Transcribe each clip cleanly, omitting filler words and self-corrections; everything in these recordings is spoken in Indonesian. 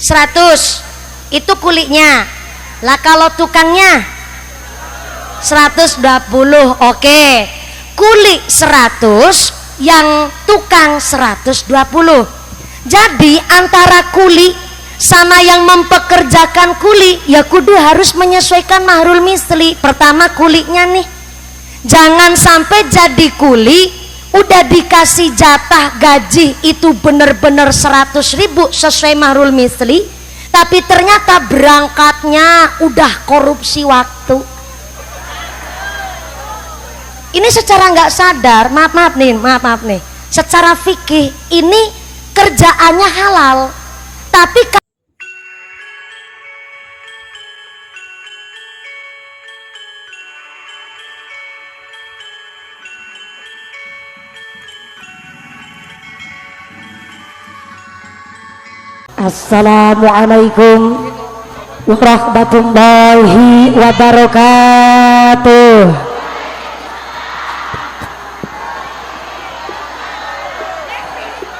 100 itu kulinya. Lah kalau tukangnya 120. Oke. Kuli 100, yang tukang 120. Jadi antara kuli sama yang mempekerjakan kuli ya kudu harus menyesuaikan mahrul misli. Pertama kulinya nih, jangan sampai jadi kuli udah dikasih jatah gaji itu bener-bener 100.000 sesuai mahrul misli, tapi ternyata berangkatnya udah korupsi waktu. Ini secara nggak sadar, maaf nih, secara fikih ini kerjaannya halal, tapi Assalamualaikum warahmatullahi wabarakatuh.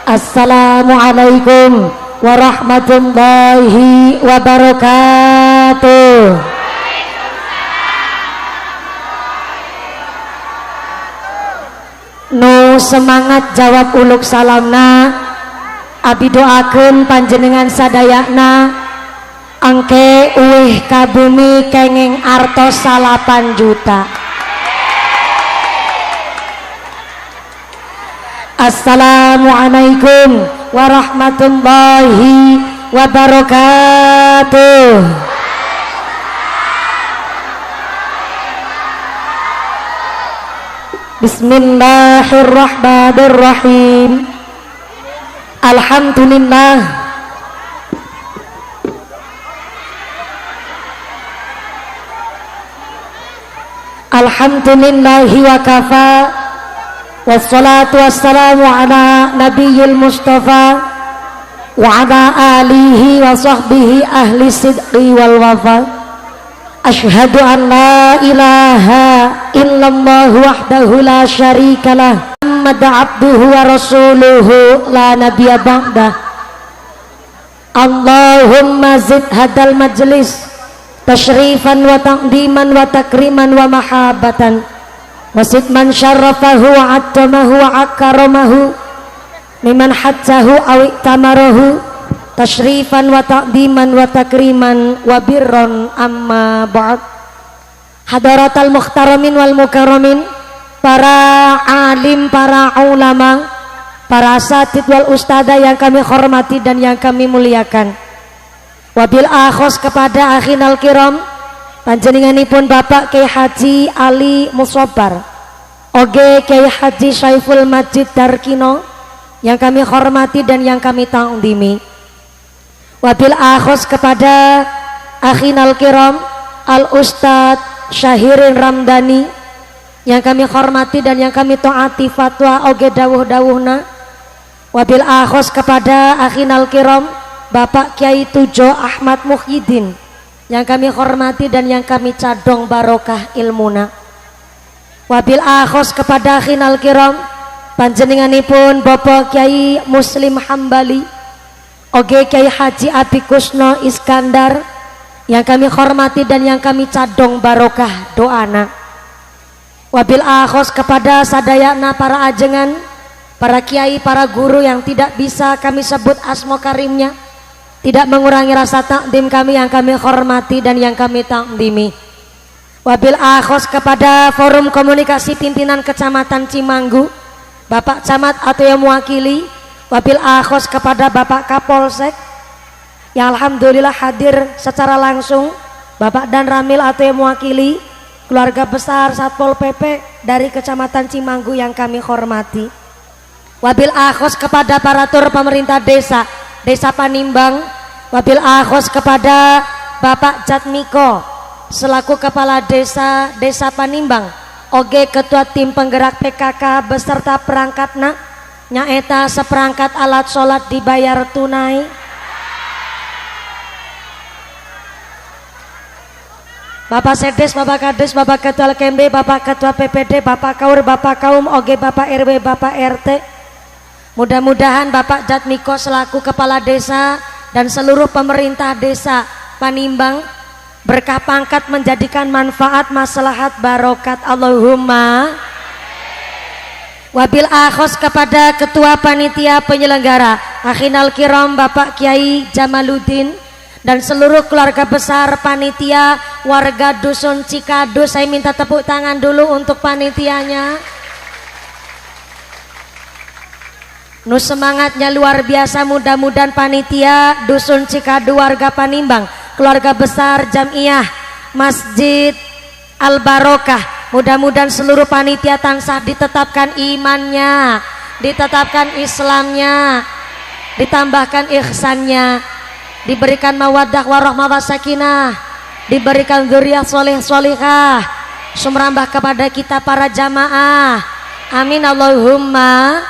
Assalamualaikum warahmatullahi wabarakatuh. Nu semangat jawab uluk salamna. Abi doakeun panjenengan sadayana angke uwih ka bumi kenging artos 8 juta. Assalamualaikum warahmatullahi wabarakatuh. Bismillahirrahmanirrahim. Alhamdulillah. Alhamdulillahi wa kafa. Wassalatu wassalamu ala nabiyil mustafa wa ala alihi wa sahbihi ahli sidqi wal wafa. Ashhadu an la ilaha illallah wahdahu la syarikalah, Muhammad abduhu wa rasuluhu la nabiyya ba'dah. Allahumma zid hadal majlis tashrifan wa taqdiman wa takriman wa mahabatan, wasid man syarrafahu wa addamahu wa akaramahu miman hajjahu awi tamarahu tashrifan wa taqdiman wa takriman wa birron amma ba'd. Hadaratal mukhtaramin wal mukarramin, para alim, para ulama, para asatid wal ustada yang kami hormati dan yang kami muliakan. Wabil akhos kepada akhinal kiram panjenenganipun Bapak Kyai Haji Ali Musobbar, oge Kyai Haji Syaiful Majid Darkino yang kami hormati dan yang kami ta'zimi. Wabil akhos kepada akhinal kiram Al Ustadz Syahirin Ramdhani yang kami hormati dan yang kami taati fatwa oge dawuh-dawuhna. Wabil akhos kepada akhinal kiram Bapak Kiai Tujo Ahmad Muhyiddin yang kami hormati dan yang kami cadong barokah ilmuna. Wabil akhos kepada akhinal kiram panjenenganipun Bapak Kiai Muslim Hambali, oge Kiai Haji Abi Kusno Iskandar yang kami hormati dan yang kami cadong barokah doana. Wabil akhos kepada sadayana para ajengan, para kiai, para guru yang tidak bisa kami sebut asma karimnya, tidak mengurangi rasa takdim kami yang kami hormati dan yang kami takdimi. Wabil akhos kepada forum komunikasi pimpinan Kecamatan Cimanggu, Bapak Camat atau yang mewakili. Wabil akhos kepada Bapak Kapolsek yang alhamdulillah hadir secara langsung, Bapak Dan Ramil atau yang mewakili keluarga besar Satpol PP dari Kecamatan Cimanggu yang kami hormati. Wabil akhos kepada aparatur pemerintah desa Panimbang. Wabil akhos kepada Bapak Jatmiko selaku kepala desa Panimbang, oge ketua tim penggerak PKK beserta perangkatna nyaeta seperangkat alat sholat dibayar tunai. Bapak Sedes, Bapak Kades, Bapak Ketua LKMB, Bapak Ketua PPD, Bapak Kaur, Bapak Kaum, oge Bapak RW, Bapak RT. Mudah-mudahan Bapak Jatmiko selaku kepala desa dan seluruh pemerintah desa Panimbang berkah pangkat menjadikan manfaat maslahat barokat Allahumma. Wabil akhos kepada ketua panitia penyelenggara akhinal kiram Bapak Kiai Jamaluddin dan seluruh keluarga besar panitia warga dusun Cikadu, saya minta tepuk tangan dulu untuk panitianya. Nu semangatnya luar biasa, mudah-mudahan panitia dusun Cikadu warga Panimbang keluarga besar Jamiah Masjid Al Barokah, mudah-mudahan seluruh panitia tansah ditetapkan imannya, ditetapkan Islamnya, ditambahkan ihsannya, diberikan mawaddah warahmah wasakinah, diberikan dzurriyyah sholih sholihah, sumrambah kepada kita para jamaah. Amin Allahumma.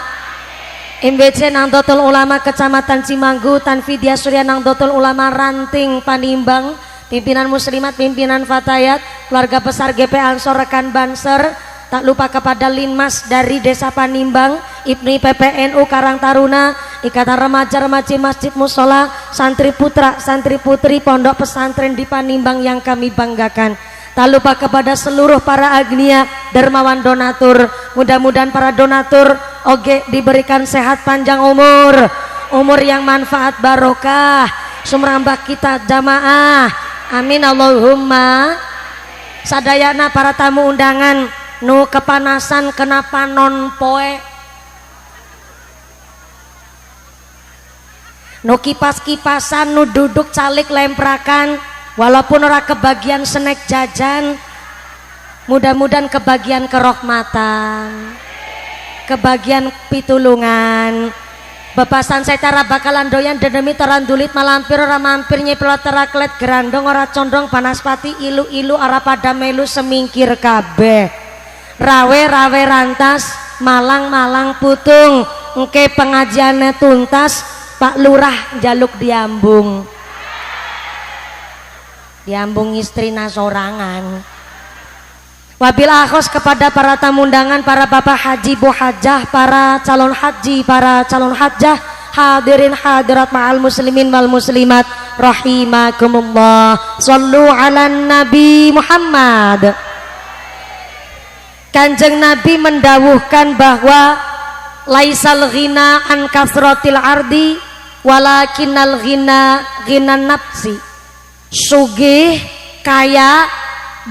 MBC Nahdlatul Ulama Kecamatan Cimanggu, Tanfidia Surya Nahdlatul Ulama Ranting Panimbang, pimpinan muslimat, pimpinan fatayat, keluarga besar GP Ansor, rekan Banser, tak lupa kepada Linmas dari Desa Panimbang, Ibni PPNU Karang Taruna, Ikatan Remaja-Remaja Masjid Musola, santri putra, santri putri Pondok Pesantren di Panimbang yang kami banggakan. Tak lupa kepada seluruh para agnia dermawan donatur, mudah-mudahan para donatur oge diberikan sehat panjang umur yang manfaat barokah, sumrambah kita jamaah. Amin Allahumma. Sadayana para tamu undangan nu kepanasan kenapa non poe, nu kipas-kipasan, nu duduk calik lemprakan, walaupun ora kebagian snack jajan, mudah-mudahan kebagian kerahmatan, kebagian pitulungan. Bebasan secara bakalan doyan dedemi terandulit malampir ora mampir nyepelot teraklet gerandong ora condong panaspati ilu-ilu ora pada melu semingkir kabeh. Rawe-rawe rantas, malang-malang putung, engke pengajiannya tuntas, Pak Lurah jaluk diambung. Diambung istri nasorangan. Wabil akhos kepada para tamu undangan, para bapak haji, bu hajah, para calon haji, para calon hajah, hadirin hadirat ma'al muslimin wal muslimat rahimakumullah. Shallu ala Nabi Muhammad. Kanjeng Nabi mendawuhkan bahwa laisal ghina an kasratil ardi walakinnal ghina ghinan nafsi. Sugih, kaya,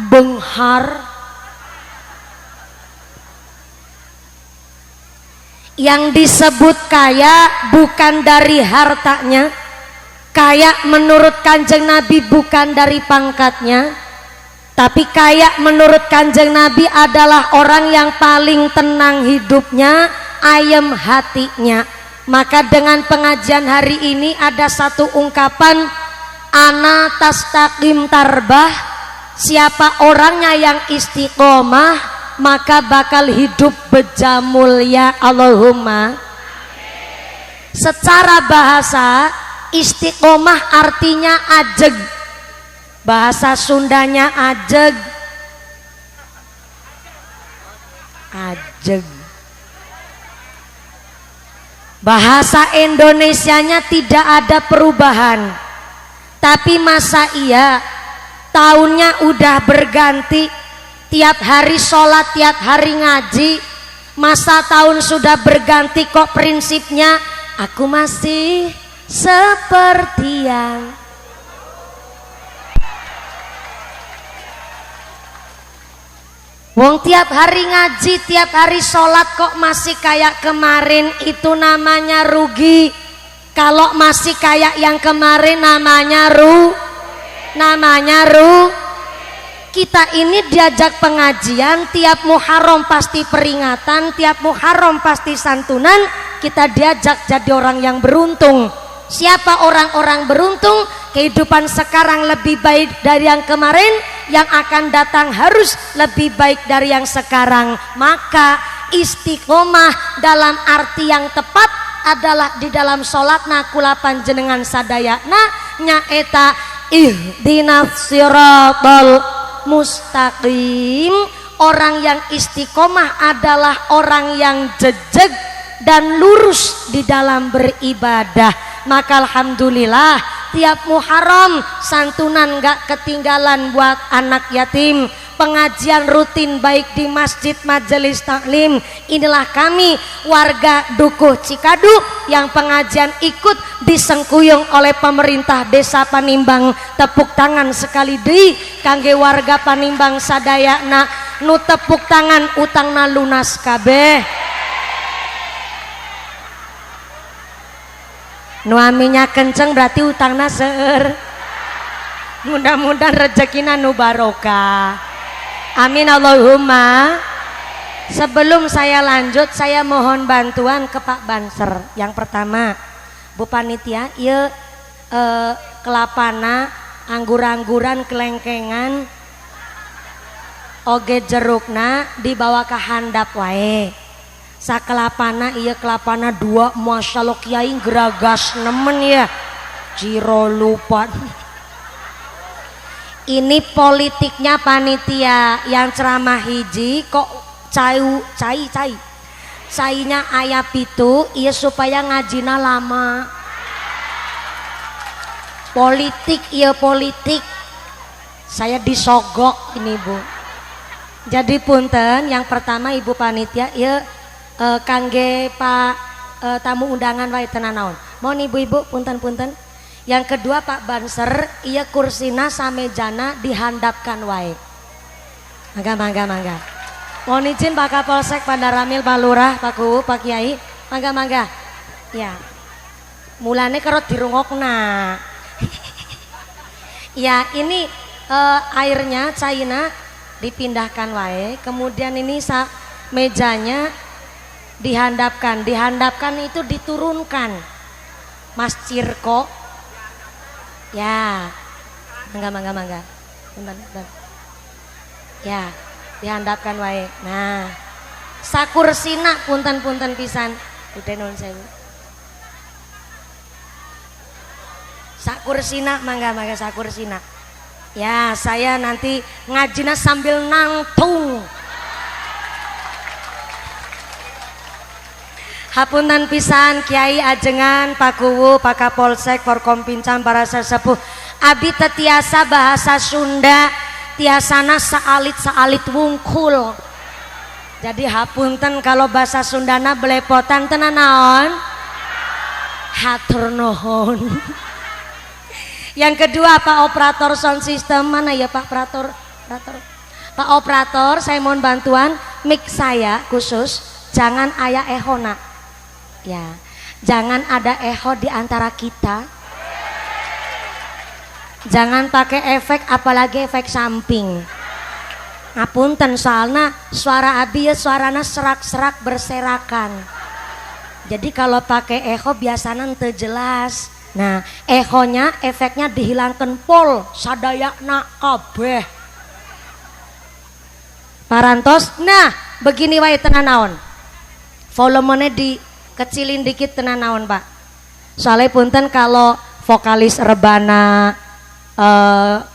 benghar, yang disebut kaya bukan dari hartanya, kaya menurut Kanjeng Nabi bukan dari pangkatnya, tapi kaya menurut Kanjeng Nabi adalah orang yang paling tenang hidupnya, ayem hatinya. Maka dengan pengajian hari ini ada satu ungkapan, ana tastaqim tarbah, siapa orangnya yang istiqomah maka bakal hidup beja mulia. Allahumma. Secara bahasa istiqomah artinya ajeg, bahasa Sundanya ajeg, ajeg. Bahasa Indonesianya tidak ada perubahan, tapi masa iya tahunnya udah berganti, tiap hari sholat, tiap hari ngaji, masa tahun sudah berganti kok prinsipnya aku masih seperti yang wong tiap hari ngaji, tiap hari sholat kok masih kayak kemarin, itu namanya rugi. Kalau masih kayak yang kemarin namanya kita ini diajak pengajian, tiap Muharram pasti peringatan, tiap Muharram pasti santunan, kita diajak jadi orang yang beruntung. Siapa orang-orang beruntung? Kehidupan sekarang lebih baik dari yang kemarin, yang akan datang harus lebih baik dari yang sekarang. Maka istiqomah dalam arti yang tepat adalah di dalam sholatna kula panjenengan sadayana nyaeta ihdinas siratal mustaqim. Orang yang istiqomah adalah orang yang jejeg dan lurus di dalam beribadah. Maka alhamdulillah tiap Muharram santunan gak ketinggalan buat anak yatim, pengajian rutin baik di masjid majelis taklim. Inilah kami warga Dukuh Cikadu yang pengajian ikut disengkuyung oleh pemerintah desa Panimbang. Tepuk tangan sekali deui kangge warga Panimbang sadayana nu tepuk tangan utangna lunas kabeh. Nu aminya kenceng berarti utangna seueur. Mudah-mudahan rezekina nu barokah. Amin Allahumma. Sebelum saya lanjut, saya mohon bantuan ke Pak Banser. Yang pertama, Bu Panitia, ieu kelapana, anggur-angguran, kelengkengan, oge jerukna dibawa ke handap wae. Sakelapana ieu kelapana dua, Masya Allah Kiai geragas nemen ya. Ciro lupa. Ini politiknya panitia yang ceramah hiji kok cainya ayah pitu iya supaya ngajina lama. Politik iya politik. Saya disogok ini Bu. Jadi punten yang pertama Ibu panitia iya kangge Pak tamu undangan wae tenan naon. Mohon ibu-ibu punten-punten. Yang kedua Pak Banser, iya kursina samejana dihandapkan wae. Mangga. Mohon izin Pak Kapolsek, Pak Daramil, Pak Lurah, Pak Kuwu, Pak Kiai. Mangga. Ya. Mulane kerot dirungokna. Ya, ini airnya cairna dipindahkan wae. Kemudian ini mejanya dihandapkan. Dihandapkan itu diturunkan. Mas Cirko. Ya, mangga. Bentar. Ya, dihandapkan wae. Nah, sakursina punten pisan. Udah nuhun sewu. Sakursina mangga sakursina. Ya, saya nanti ngajina sambil nangtung. Hapunten pisan Kiai ajengan Pak Kuwu, Pak Kapolsek, Forkompincan, para sesepuh. Abi tetiasa bahasa Sunda, tiasana saalit wungkul. Jadi hapunten kalau bahasa Sundana belepotan tenan naon? Hatur nuhun. Yang kedua Pak Operator Sound System, mana ya Pak Operator? Pak Operator, saya mohon bantuan mic saya khusus jangan aya ehona. Ya, jangan ada echo di antara kita. Jangan pakai efek, apalagi efek samping. Ngapunten soalnya suara abi ya suarana serak-serak berserakan. Jadi kalau pakai echo biasanya ente jelas. Nah, echonya efeknya dihilangkan pol sadayana kabeh. Parantos. Nah, begini wae tenan naon. Volumenya kecilin dikit tenan naon Pak. Soalnya punten kalau vokalis rebana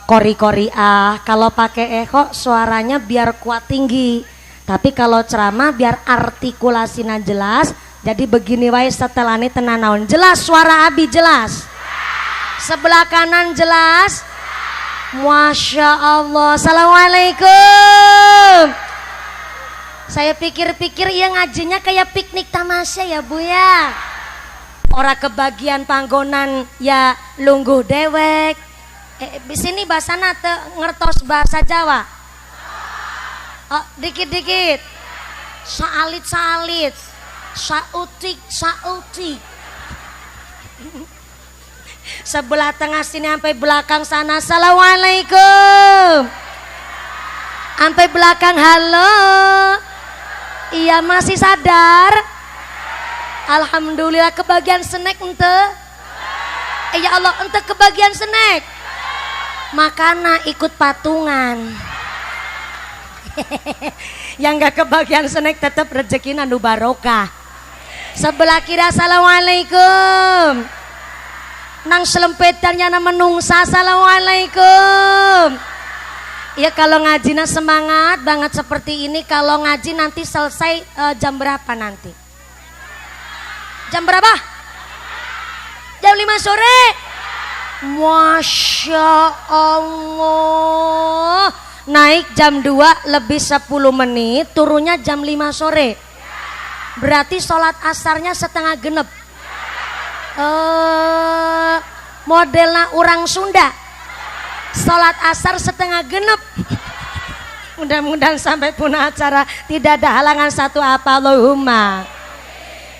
kori-kori kalau pakai echo suaranya biar kuat tinggi. Tapi kalau ceramah biar artikulasinya jelas. Jadi begini wae setelah ini tenan naon. Jelas suara abi jelas. Sebelah kanan jelas. Masya Allah. Assalamualaikum. Saya pikir-pikir ia ngajinya kayak piknik tamasya ya Bu ya. Ora kebagian panggonan ya lungguh dewek. Di sini bahasana ngertos bahasa Jawa. Oh, dikit-dikit. Saalit. Sautik. Sebelah tengah sini sampai belakang sana. Assalamualaikum. Sampai belakang halo. Iya masih sadar. Alhamdulillah kebagian snack ente. Ya Allah ente kebagian snack. Makana ikut patungan. Yang gak kebagian snack tetap rezeki nandu barokah. Sebelah kiri assalamualaikum. Nang selempetannya nama menungsa assalamualaikum. Ya kalau ngajinya semangat banget seperti ini. Kalau ngaji nanti selesai jam berapa nanti? Jam berapa? jam 5 sore. Masya Allah. Naik jam 2 lebih 10 menit, turunnya jam 5 sore. Berarti sholat asarnya setengah genep. Modelnya orang Sunda. Sholat asar setengah genep. Mudah-mudahan sampai punah acara tidak ada halangan satu apa Allahumma.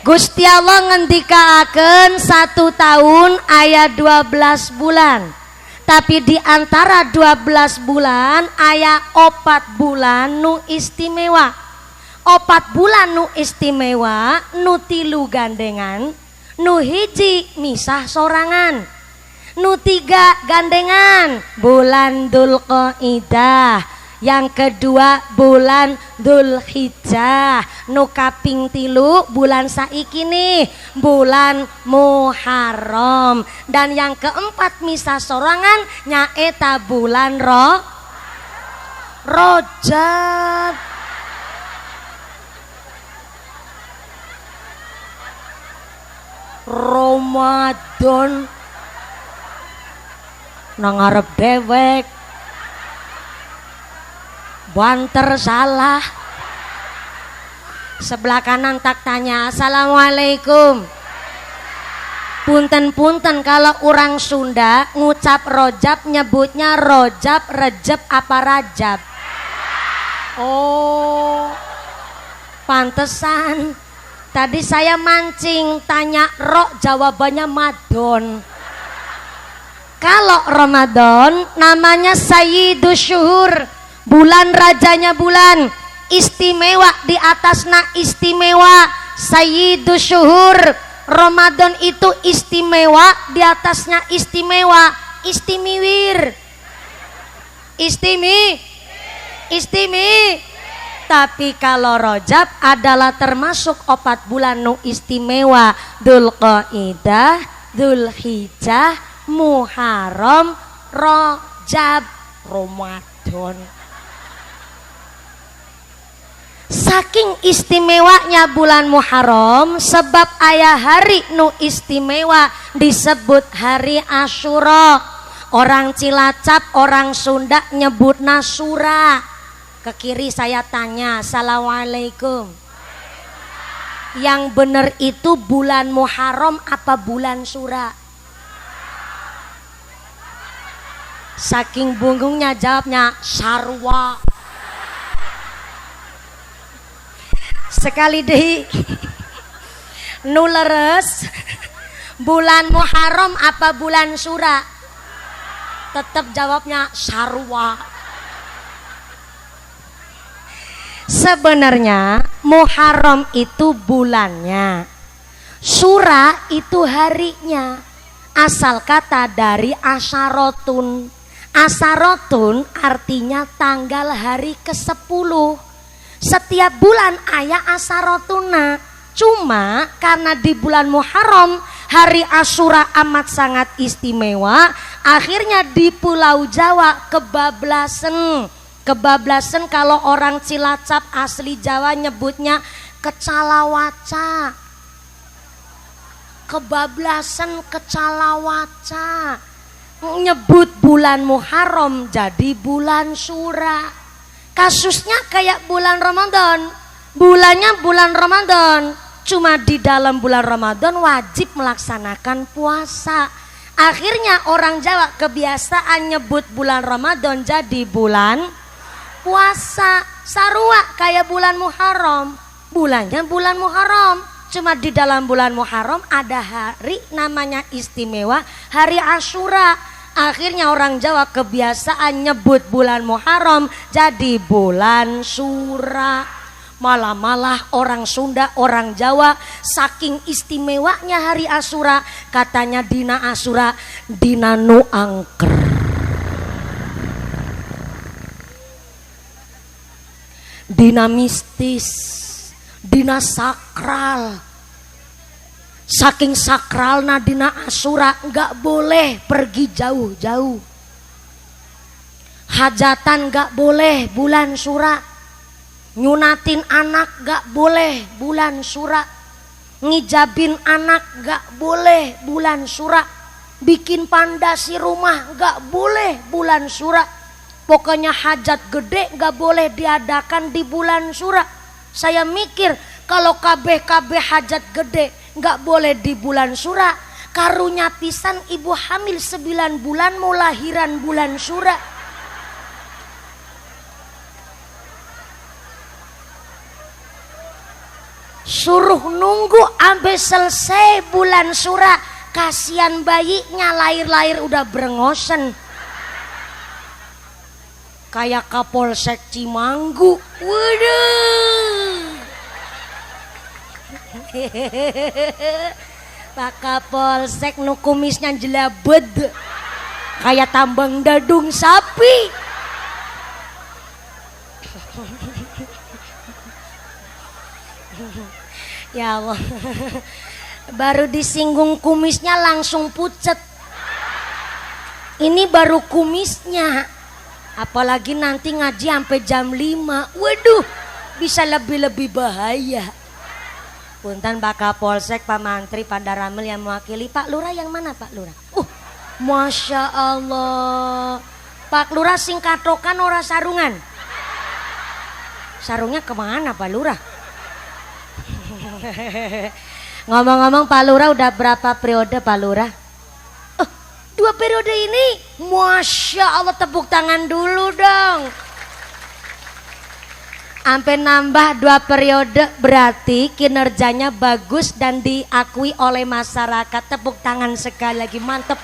Gusti Allah ngendikaaken 1 tahun ayat 12 bulan. Tapi di antara 12 bulan aya 4 bulan nu istimewa. 4 bulan nu istimewa, nu 3 gandengan, nu hiji misah sorangan, nu 3 gandengan bulan Dzulqa'dah, yang kedua bulan Dzulhijjah, nu kaping 3 bulan saiki nih bulan Muharram, dan yang keempat misah sorangan nyaeta bulan Rajab. Ramadan nang ngarep dewek banter salah. Sebelah kanan tak tanya assalamualaikum. Punten-punten kalau orang Sunda ngucap Rojab nyebutnya Rojab, Rejeb apa Rajab? Oh, pantesan. Tadi saya mancing tanya Rok, jawabannya Madon. Kalau Ramadan namanya Sayyidus Syuhur, bulan rajanya bulan, istimewa di atasnya istimewa. Sayyidus Syuhur, Ramadan itu istimewa, di atasnya istimewa. Istimiwir, istimi. Tapi kalau Rajab adalah termasuk 4 bulan nu istimewa. Dzulqa'dah, Dzulhijjah, Muharram, Rajab, Ramadan. Saking istimewanya bulan Muharram, sebab ayah hari nu istimewa disebut hari Asyura. Orang Cilacap, orang Sunda nyebutna Sura. Ke kiri saya tanya assalamualaikum. Yang bener itu bulan Muharram apa bulan Sura? Saking bungungnya jawabnya Sarwa. Sekali deh nu leres, bulan Muharram apa bulan Sura? Tetap jawabnya Sarwa. Sebenarnya Muharram itu bulannya, Sura itu harinya. Asal kata dari asyarotun. Asyarotun artinya tanggal hari ke-10. Setiap bulan ayah asyarotuna. Cuma karena di bulan Muharram hari Asyura amat sangat istimewa, akhirnya di Pulau Jawa kebablasan. Kebablasan kalau orang Cilacap asli Jawa nyebutnya kecalawaca. Kebablasan, kecalawaca. Nyebut bulan Muharram jadi bulan Sura. Kasusnya kayak bulan Ramadan. Bulannya bulan Ramadan. Cuma di dalam bulan Ramadan wajib melaksanakan puasa. Akhirnya orang Jawa kebiasaan nyebut bulan Ramadan jadi bulan puasa. Sarua kayak bulan Muharram, bulannya bulan Muharram. Cuma di dalam bulan Muharram ada hari namanya istimewa, hari Asyura. Akhirnya orang Jawa kebiasaan nyebut bulan Muharram jadi bulan Sura. Malah orang Sunda, orang Jawa saking istimewanya hari Asyura, katanya dina Asyura dina nu angker. Dina mistis, dina sakral. Saking sakralna dina Asyura nggak boleh pergi jauh-jauh. Hajatan nggak boleh bulan Syura. Nyunatin anak nggak boleh bulan Syura. ngijabin anak gak boleh bulan Syura, bikin pandasi rumah gak boleh bulan Syura, pokoknya hajat gede gak boleh diadakan di bulan Syura. Saya mikir kalau kabeh hajat gede gak boleh di bulan Syura, karunya pisan ibu hamil 9 bulan mau lahiran bulan Syura. Suruh nunggu sampai selesai bulan Syura, kasihan bayinya lahir udah brengosen kayak Kapolsek Cimanggu. Waduh. Pak Kapolsek nu kumisnya jelabed kayak tambang dadung sapi. Ya Allah, baru disinggung kumisnya langsung pucet. Ini baru kumisnya, apalagi nanti ngaji sampai jam 5. Waduh, bisa lebih bahaya. Punten Pak Kapolsek, Pak Mantri, Pak Daramel yang mewakili. Pak Lurah yang mana Pak Lurah? Masya Allah, Pak Lurah singkatokan ora sarungan. Sarungnya kemana Pak Lurah? Ngomong-ngomong Pak Lurah udah berapa periode Pak Lurah? 2 periode ini. Masya Allah, tepuk tangan dulu dong. Sampai nambah 2 periode berarti kinerjanya bagus dan diakui oleh masyarakat. Tepuk tangan sekali lagi, mantep.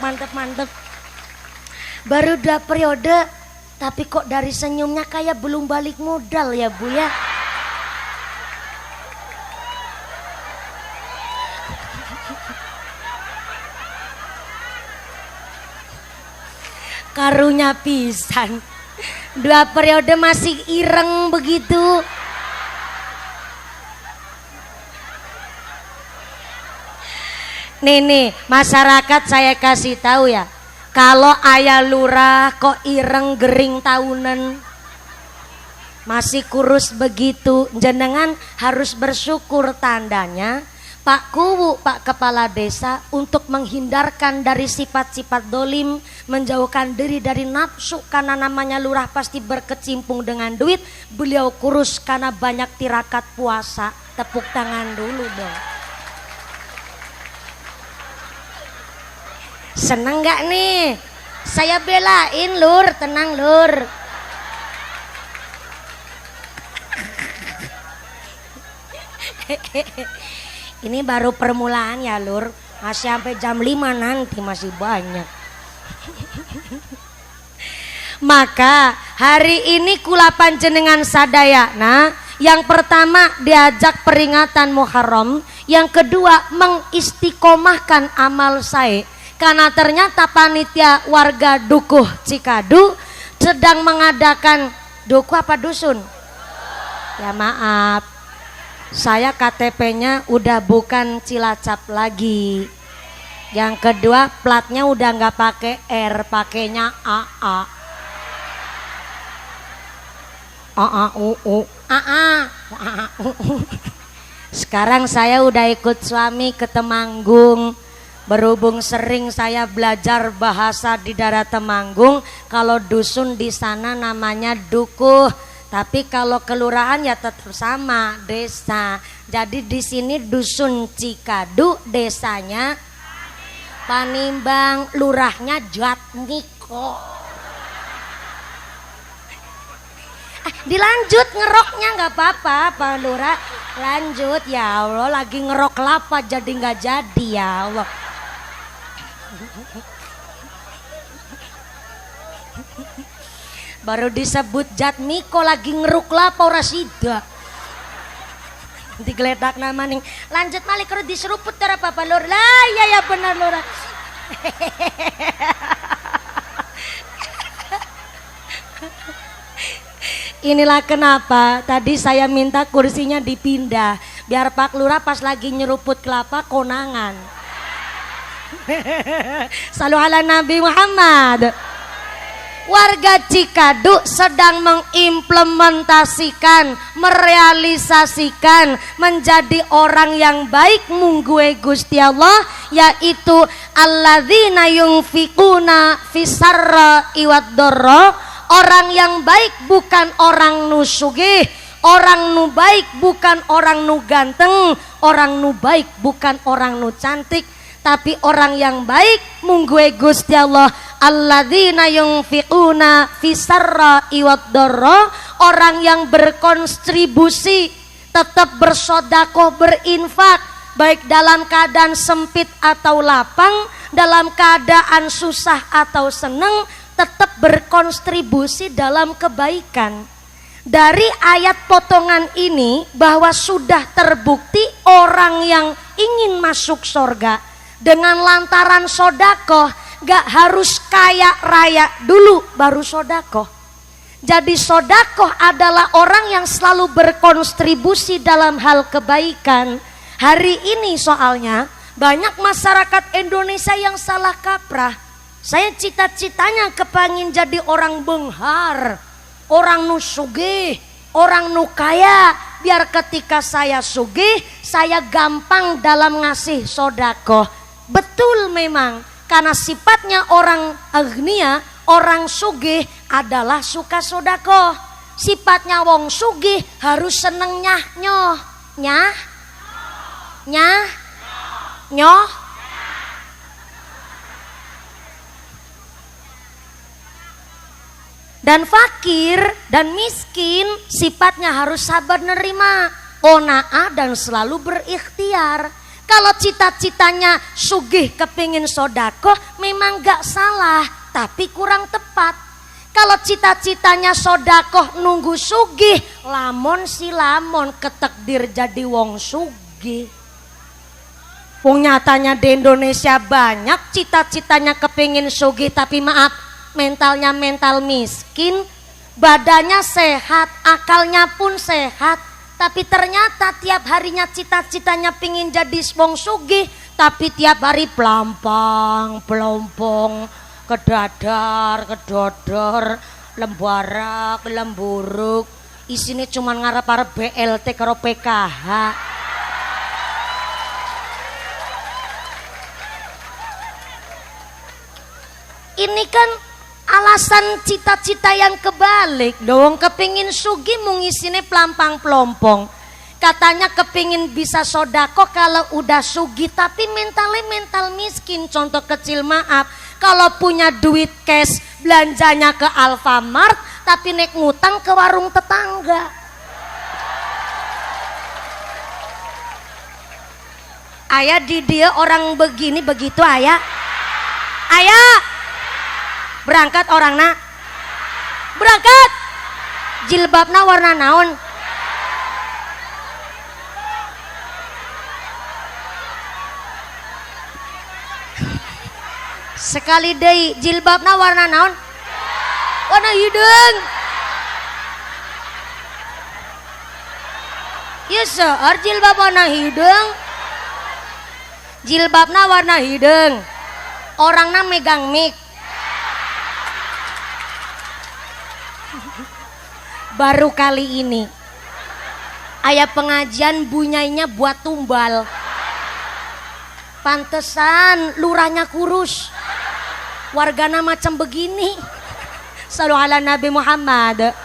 Baru 2 periode tapi kok dari senyumnya kayak belum balik modal ya Bu ya. Karunya pisan, 2 periode masih ireng begitu. Nih masyarakat saya kasih tahu ya, kalau ayah lurah kok ireng gering tahunan masih kurus begitu, jenengan harus bersyukur. Tandanya Pak Kuwu, Pak Kepala Desa, untuk menghindarkan dari sifat-sifat dolim, menjauhkan diri dari nafsu, karena namanya lurah pasti berkecimpung dengan duit. Beliau kurus karena banyak tirakat puasa. Tepuk tangan dulu dong. Seneng gak nih? Saya belain Lur, tenang Lur. Ini baru permulaan ya Lur, masih sampai jam 5 nanti masih banyak. Maka hari ini kula panjenengan sadayana, yang pertama diajak peringatan Muharram, yang kedua mengistiqomahkan amal sae. Karena ternyata panitia warga Dukuh Cikadu sedang mengadakan dukuh apa dusun? Ya maaf, saya KTP-nya udah bukan Cilacap lagi. Yang kedua platnya udah nggak pakai R, pakainya AA. Sekarang saya udah ikut suami ke Temanggung. Berhubung sering saya belajar bahasa di daerah Temanggung, kalau dusun di sana namanya dukuh. Tapi kalau kelurahan ya tetap sama, desa. Jadi di sini dusun Cikadu, desanya Panimbang, lurahnya Jatmiko. Dilanjut ngeroknya nggak apa-apa, Pak Lurah. Lanjut ya Allah, lagi ngerok kelapa jadi nggak jadi ya Allah. Baru disebut Jatmiko lagi ngeruk kelapa ora sida. Digeledak nama nih. Lanjut malik kalau diseruput tara Papa Lur. Lah ya benar Lur. Inilah kenapa tadi saya minta kursinya dipindah biar Pak Lurah pas lagi nyeruput kelapa konangan. Salu ala Nabi Muhammad. Warga Cikaduk sedang mengimplementasikan, merealisasikan menjadi orang yang baik mungguwe Gusti Allah, yaitu alladzina yunfikuna fisarra iwaddorra. Orang yang baik bukan orang nu sugih, orang nu baik bukan orang nu ganteng, orang nu baik bukan orang nu cantik, tapi orang yang baik mungguwe Gusti Allah, alladzina yunfiquna fisarra iwaddorra, orang yang berkontribusi, tetap bersodakoh, berinfak, baik dalam keadaan sempit atau lapang, dalam keadaan susah atau senang, tetap berkontribusi dalam kebaikan. Dari ayat potongan ini bahwa sudah terbukti orang yang ingin masuk surga dengan lantaran sodakoh, gak harus kaya raya dulu baru sodakoh. Jadi sodakoh adalah orang yang selalu berkontribusi dalam hal kebaikan. Hari ini soalnya banyak masyarakat Indonesia yang salah kaprah. Saya cita-citanya kepangin jadi orang benghar, orang nu sugih, orang nu kaya, biar ketika saya sugih saya gampang dalam ngasih sodakoh. Betul memang, karena sifatnya orang agnia, orang sugih adalah suka sodakoh. Sifatnya wong sugih harus seneng nyah nyoh, nyah nyoh. Dan fakir dan miskin sifatnya harus sabar nerima, qanaah dan selalu berikhtiar. Kalau cita-citanya sugih kepingin sodakoh memang gak salah, tapi kurang tepat. Kalau cita-citanya sodakoh nunggu sugih, lamon si lamon ketekdir jadi wong sugih. Wong nyatanya di Indonesia banyak cita-citanya kepingin sugih, tapi maaf, mentalnya mental miskin, badannya sehat, akalnya pun sehat, tapi ternyata tiap harinya cita-citanya pingin jadi wong sugih, tapi tiap hari pelampang, pelompong, kedadar, kedodor, lembarak, lemburuk, isinya cuma ngarep-arep BLT karo PKH. Ini kan alasan cita-cita yang kebalik dong. Kepingin sugi mengisine pelampang pelompong, katanya kepingin bisa sodako kalau udah sugi, tapi mentalnya mental miskin. Contoh kecil, maaf, kalau punya duit cash belanjanya ke Alfamart, tapi naik ngutang ke warung tetangga. Ayah di dia orang begini begitu ayah berangkat orangna berangkat jilbabna warna naon, sekali deui jilbabna warna naon, warna hideung. Ieu seueur jilbab warna hideung, jilbabna warna hideung, orangna megang mic. Baru kali ini aya pengajian bunyainya buat tumbal, pantesan lurahnya kurus, wargana macam begini. Sallu ala Nabi Muhammad.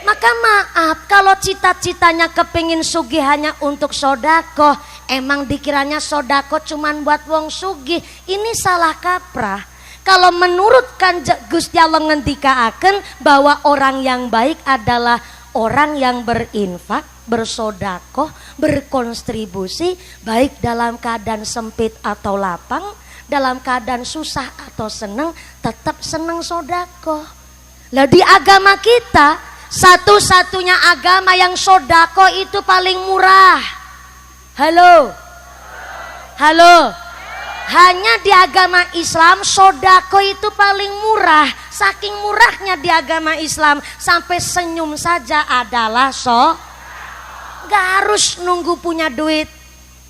Maka maaf kalau cita-citanya kepingin sugih hanya untuk sodako, emang dikiranya sodako cuman buat wong sugih, ini salah kaprah. Kalau menurut Gusti Allah ngendikaaken bahwa orang yang baik adalah orang yang berinfak, bersodakoh, berkontribusi, baik dalam keadaan sempit atau lapang, dalam keadaan susah atau senang, tetap senang sodakoh. Lah di agama kita, satu-satunya agama yang sodakoh itu paling murah. Halo. Hanya di agama Islam sodako itu paling murah. Saking murahnya di agama Islam, sampai senyum saja adalah gak harus nunggu punya duit.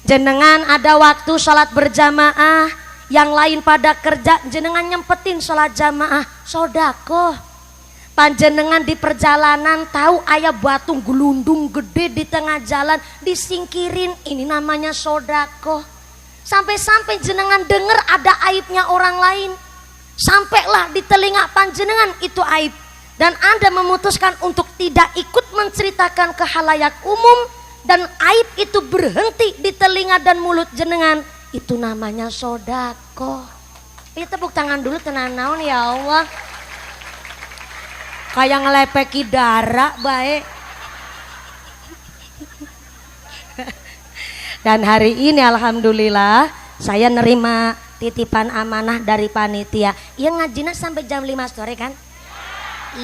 Jenengan ada waktu sholat berjamaah, yang lain pada kerja, jenengan nyempetin sholat jamaah sodako. Panjenengan di perjalanan tahu ayah batu gelundung gede di tengah jalan, disingkirin, ini namanya sodako. Sampai-sampai jenengan dengar ada aibnya orang lain, sampailah di telinga panjenengan itu aib, dan Anda memutuskan untuk tidak ikut menceritakan ke halayak umum, dan aib itu berhenti di telinga dan mulut jenengan, itu namanya sodako. Ini tepuk tangan dulu tenan naon ya Allah. Kayak ngelepeki darah baik. Dan hari ini alhamdulillah saya nerima titipan amanah dari panitia. Iya ngajina sampai jam 5 sore kan?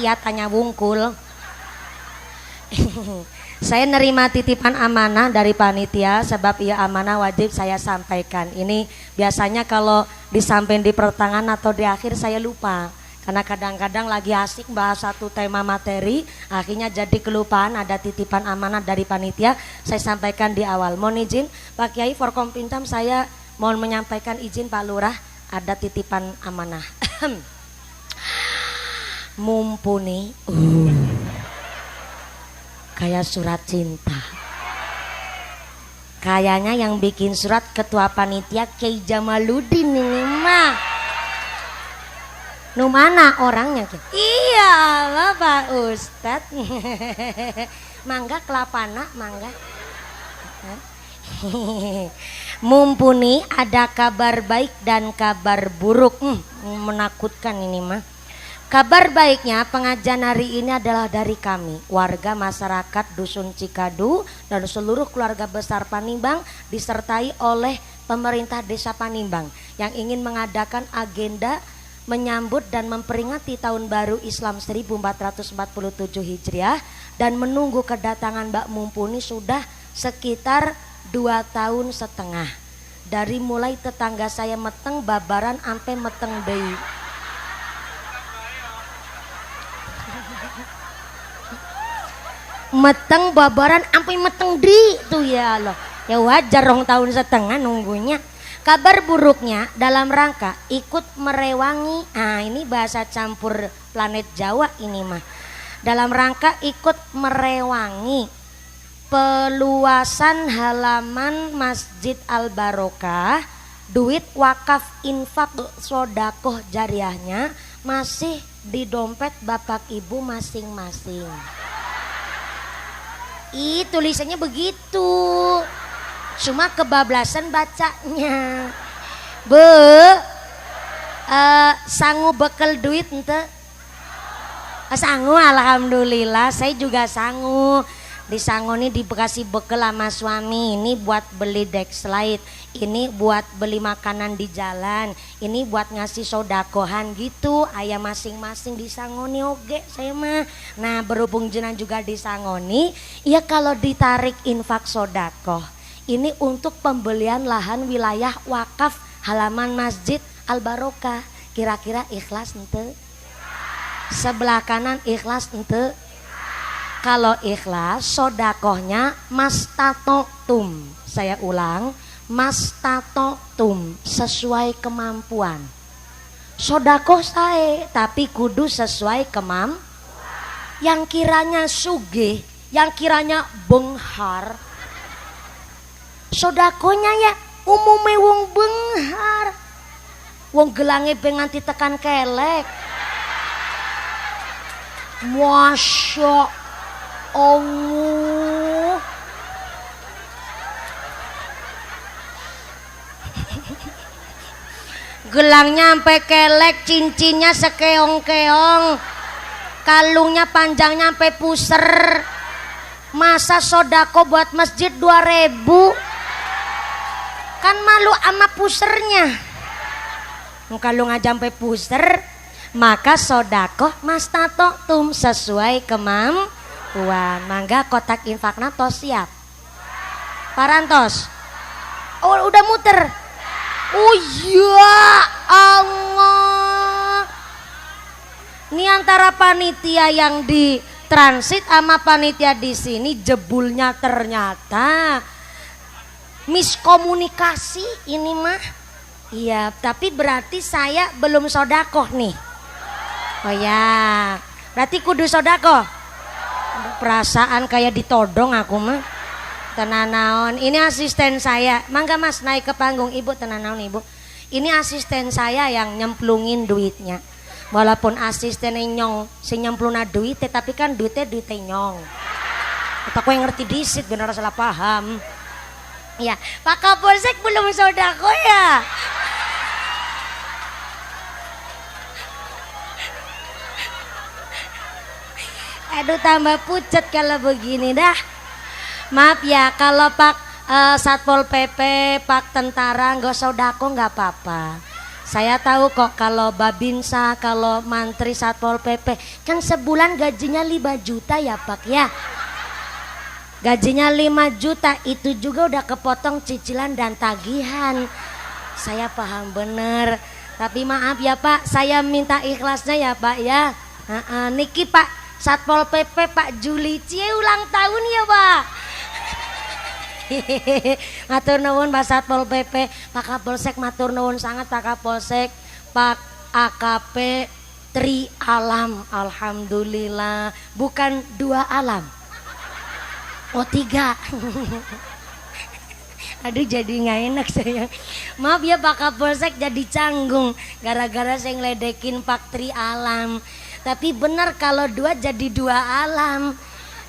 Iya tanya wungkul. Saya nerima titipan amanah dari panitia, sebab ia amanah wajib saya sampaikan. Ini biasanya kalau disampaikan di pertengahan atau di akhir saya lupa, karena kadang-kadang lagi asik bahas satu tema materi, akhirnya jadi kelupaan. Ada titipan amanah dari panitia, saya sampaikan di awal. Mohon izin Pak Kiai, Forkompintam, saya mohon menyampaikan izin Pak Lurah, ada titipan amanah. Mumpuni kayak surat cinta. Kayaknya yang bikin surat ketua panitia Kiai Jamaluddin ini mah. Nu mana orangnya? Iyalah Pak Ustadz. Mangga kelapana, mangga. Mumpuni ada kabar baik dan kabar buruk. Menakutkan ini mah. Kabar baiknya, pengajian hari ini adalah dari kami, warga masyarakat Dusun Cikadu dan seluruh keluarga besar Panimbang, disertai oleh pemerintah desa Panimbang yang ingin mengadakan agenda menyambut dan memperingati tahun baru Islam 1447 Hijriah dan menunggu kedatangan Mbak Mumpuni sudah sekitar 2 tahun setengah. Dari mulai tetangga saya meteng babaran sampai meteng deui. Meteng babaran sampai meteng di tuh ya Allah. Ya wajar rong tahun setengah nunggunya. Kabar buruknya dalam rangka ikut merewangi. Ini bahasa campur planet Jawa ini mah. Dalam rangka ikut merewangi peluasan halaman Masjid Al Barokah, duit wakaf infak sodakoh jariahnya masih di dompet bapak ibu masing-masing. Tulisannya begitu, cuma kebablasan bacanya. Sangu bekel duit ente? Sangu, alhamdulillah saya juga sangu. Di sangu ini dikasih bekel sama suami, ini buat beli Dexlite, ini buat beli makanan di jalan, ini buat ngasih sodakohan gitu. Ayah masing-masing disangoni oge saya mah. Nah berhubung jenang juga disangoni, ya kalau ditarik infak sodakoh ini untuk pembelian lahan wilayah wakaf halaman Masjid Al Barokah. Kira-kira ikhlas ente? Sebelah kanan ikhlas ente? Kalau ikhlas sodakohnya mastatotum. Saya ulang, mastatotum, sesuai kemampuan. Sodakoh saya tapi kudu sesuai kemampuan. Yang kiranya sugih, yang kiranya benghar, sodakohnya ya umume wong benghar, wong gelange penganti tekan kelek. Masya Allah. Gelangnya sampai kelek, cincinnya sekeong-keong, kalungnya panjangnya sampai puser. Masa sodako buat masjid 2.000? Kan malu sama pusernya. Kalung aja sampai puser. Maka sodako mastatotum, sesuai kemampuan. Mangga kotak infakna tos siap. Parantos. Oh udah muter. Oh ya Allah. Ini antara panitia yang di transit sama panitia di sini jebulnya ternyata miskomunikasi ini mah. Iya, tapi berarti saya belum sodakoh nih. Oh ya, berarti kudu sodakoh. Perasaan kayak ditodong aku mah. Tenan naon. Ini asisten saya. Mangga Mas naik ke panggung. Ibu tenan naon Ibu. Ini asisten saya yang nyemplungin duitnya. Walaupun asisten nyong si nyempluna duit, tapi kan duitnya nyong. Aku yang ngerti disit bener salah paham. Ya, Pak Kapolsek belum sodako ya. Aduh tambah pucat kalau begini dah. Maaf ya kalau Pak Satpol PP, Pak Tentara nggak sodako nggak apa-apa. Saya tahu kok kalau Babinsa, kalau Mantri Satpol PP kan sebulan gajinya 5 juta ya Pak ya. Gajinya 5 juta itu juga udah kepotong cicilan dan tagihan. Saya paham bener. Tapi maaf ya Pak, saya minta ikhlasnya ya Pak ya. Niki Pak Satpol PP Pak Juli Cie ulang tahun ya Pak. Matur nuwun Pak Satpol PP, Pak Kapolsek matur nuwun sangat Pak Kapolsek, Pak AKP Tri Alam, alhamdulillah bukan 2 alam. Oh 3. Aduh jadi nggak enak saya. Maaf ya Pak Kapolsek jadi canggung gara-gara saya ngeledekin Pak Tri Alam. Tapi benar kalau 2 jadi 2 alam.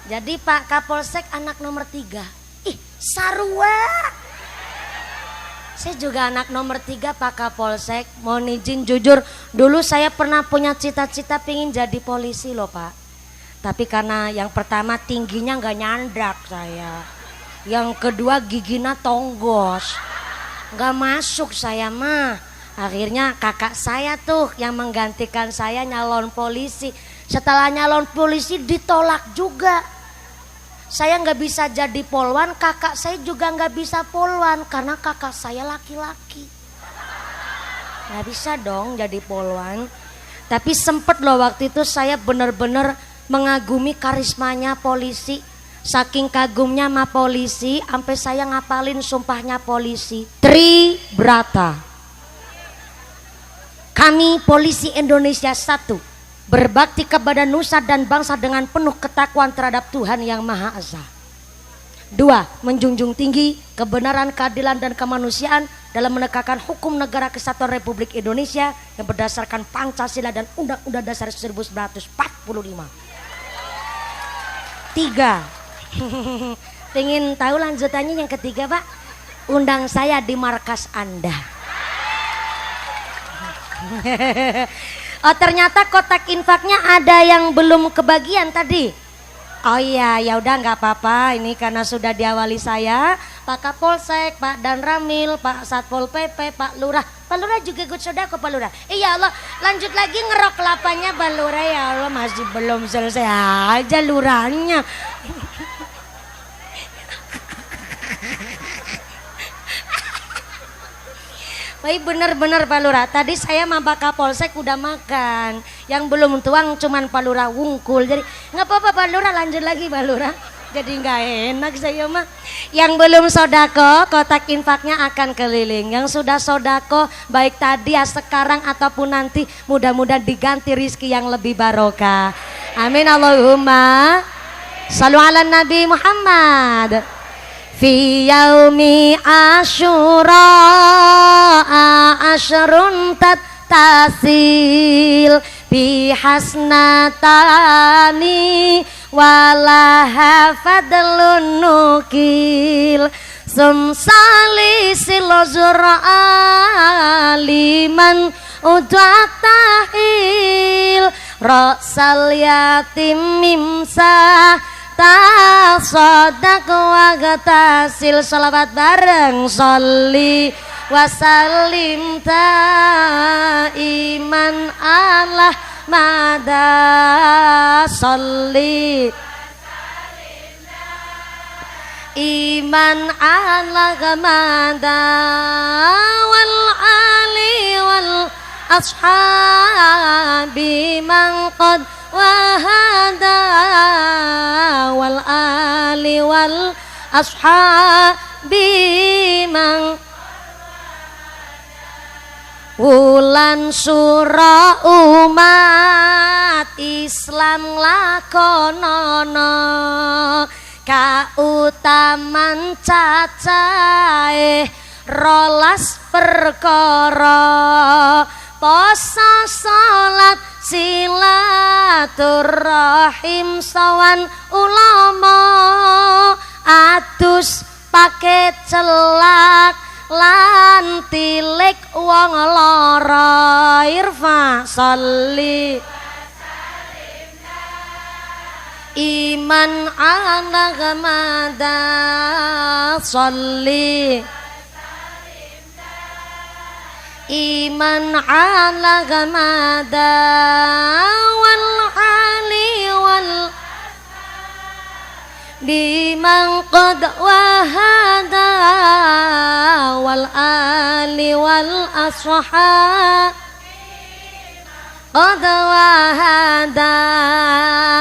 Jadi Pak Kapolsek anak nomor 3. Ih sarua. Saya juga anak nomor 3 Pak Kapolsek. Mohon izin jujur dulu saya pernah punya cita-cita pengen jadi polisi loh Pak. Tapi karena yang pertama tingginya nggak nyandak saya, yang kedua giginya tonggos, nggak masuk saya mah. Akhirnya kakak saya tuh yang menggantikan saya nyalon polisi. Setelah nyalon polisi ditolak juga. Saya nggak bisa jadi polwan, kakak saya juga nggak bisa polwan karena kakak saya laki-laki. Nggak bisa dong jadi polwan. Tapi sempet loh waktu itu saya bener-bener mengagumi karismanya polisi. Saking kagumnya sama polisi sampai saya ngapalin sumpahnya polisi. Tribrata. Kami polisi Indonesia 1 berbakti kepada nusa dan bangsa dengan penuh ketakwaan terhadap Tuhan Yang Maha Esa. 2. Menjunjung tinggi kebenaran, keadilan dan kemanusiaan dalam menegakkan hukum negara kesatuan Republik Indonesia yang berdasarkan Pancasila dan Undang-Undang Dasar 1945. 3. Pengen tahu lanjutannya yang ketiga Pak? Undang saya di markas Anda. Oh ternyata kotak infaknya ada yang belum kebagian tadi. Oh iya ya udah nggak apa-apa. Ini karena sudah diawali saya Pak Kapolsek, Pak Danramil, Pak Satpol PP, Pak Lurah. Pak Lurah juga ikut sodako Pak Lurah. Ya Allah lanjut lagi ngerok kelapanya Pak Lurah. Ya Allah masih belum selesai aja lurahnya. Baik bener-bener Pak Lurah. Tadi saya sama Pak Kapolsek udah makan. Yang belum tuang cuman Pak Lurah wungkul. Jadi nggak apa-apa Pak Lurah lanjut lagi Pak Lurah. Jadi nggak enak saya mah. Yang belum sodako kotak infaknya akan keliling. Yang sudah sodako baik tadi ya sekarang ataupun nanti mudah-mudahan diganti rizki yang lebih barokah. Amin Allahumma. Shallu ala Nabi Muhammad. Fi yaumi asyura asyrun tasil bi hasnatani walaha fadlun nukil sumsalisil zura liman udak tahil rasal yatim mimsa tasodak wa gatasil. Salawat bareng sholli wasallim ta iman Allah mada sholli iman Allah mada wal ali wal ashabi man qad wahada wal ali wal ashabi man wulan sura umat Islam lakonono kautaman cacahe rolas perkara poso salat silaturahim sawan ulama adus paket celak lan tilik wong lara irfa salli iman ala gamada salli iman ala gamada wal ali wal biman qad wahada wal ali wal ashab qad wahada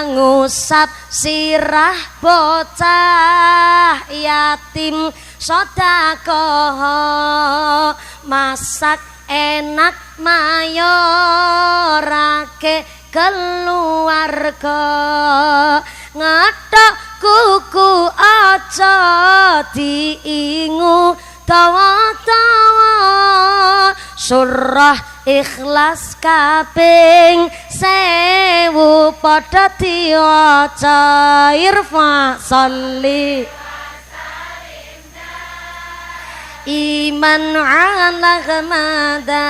ngusap sirah bocah yatim sedekah masak enak mayorake keluarga ngethok kuku aja diingu tawa-tawa surah ikhlas kaping 1000 padha diwaca irfa salli iman ala gamada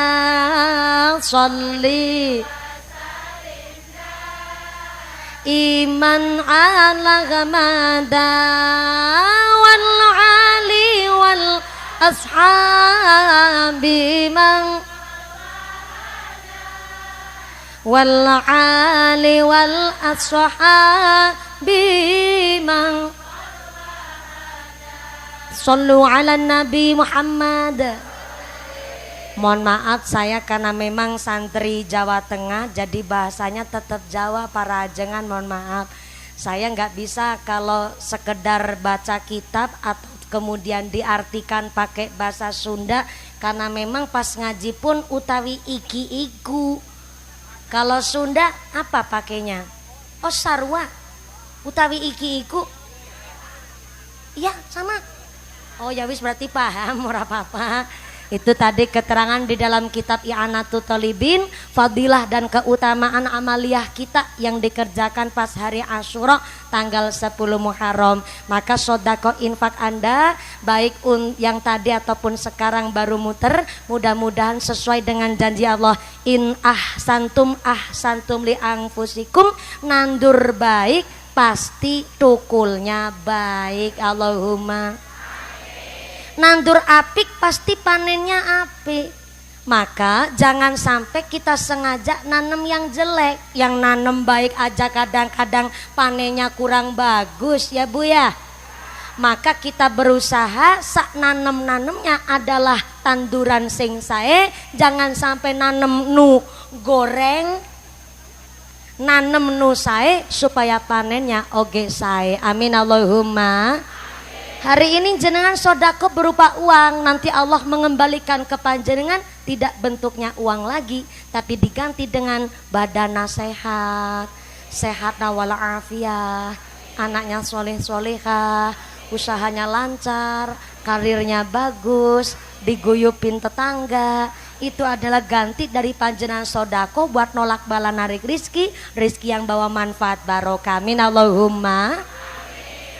salli iman ala gamada wal ali wal ashabi man wal ali wal ashabi man sallu ala Nabi Muhammad. Mohon maaf saya karena memang santri Jawa Tengah jadi bahasanya tetap Jawa para ajengan, mohon maaf. Saya nggak bisa kalau sekedar baca kitab atau kemudian diartikan pakai bahasa Sunda karena memang pas ngaji pun utawi iki iku. Kalau Sunda apa pakainya? Oh sarwa. Utawi iki iku. Iya sama. Oh ya wis berarti paham ora apa-apa. Itu tadi keterangan di dalam kitab I'anatul Thalibin, fadilah dan keutamaan amaliyah kita yang dikerjakan pas hari Asyura tanggal 10 Muharram. Maka sedekah infak Anda baik yang tadi ataupun sekarang baru muter, mudah-mudahan sesuai dengan janji Allah, in ahsantum li anfusikum, nandur baik pasti tukulnya baik. Allahumma nandur apik pasti panennya apik. Maka jangan sampai kita sengaja nanem yang jelek. Yang nanem baik aja kadang-kadang panennya kurang bagus ya Bu ya. Maka kita berusaha sak nanem-nanemnya adalah tanduran sing sae. Jangan sampai nanem nu goreng, nanem nu sae supaya panennya oge sae. Amin Allahumma. Hari ini jenengan sodako berupa uang, nanti Allah mengembalikan ke panjenengan tidak bentuknya uang lagi, tapi diganti dengan badan sehat, sehat walafiat, anaknya soleh-solehah, usahanya lancar, karirnya bagus, diguyupin tetangga. Itu adalah ganti dari panjenengan sodako buat nolak bala narik rizki, rizki yang bawa manfaat barokah. Amin Allahumma.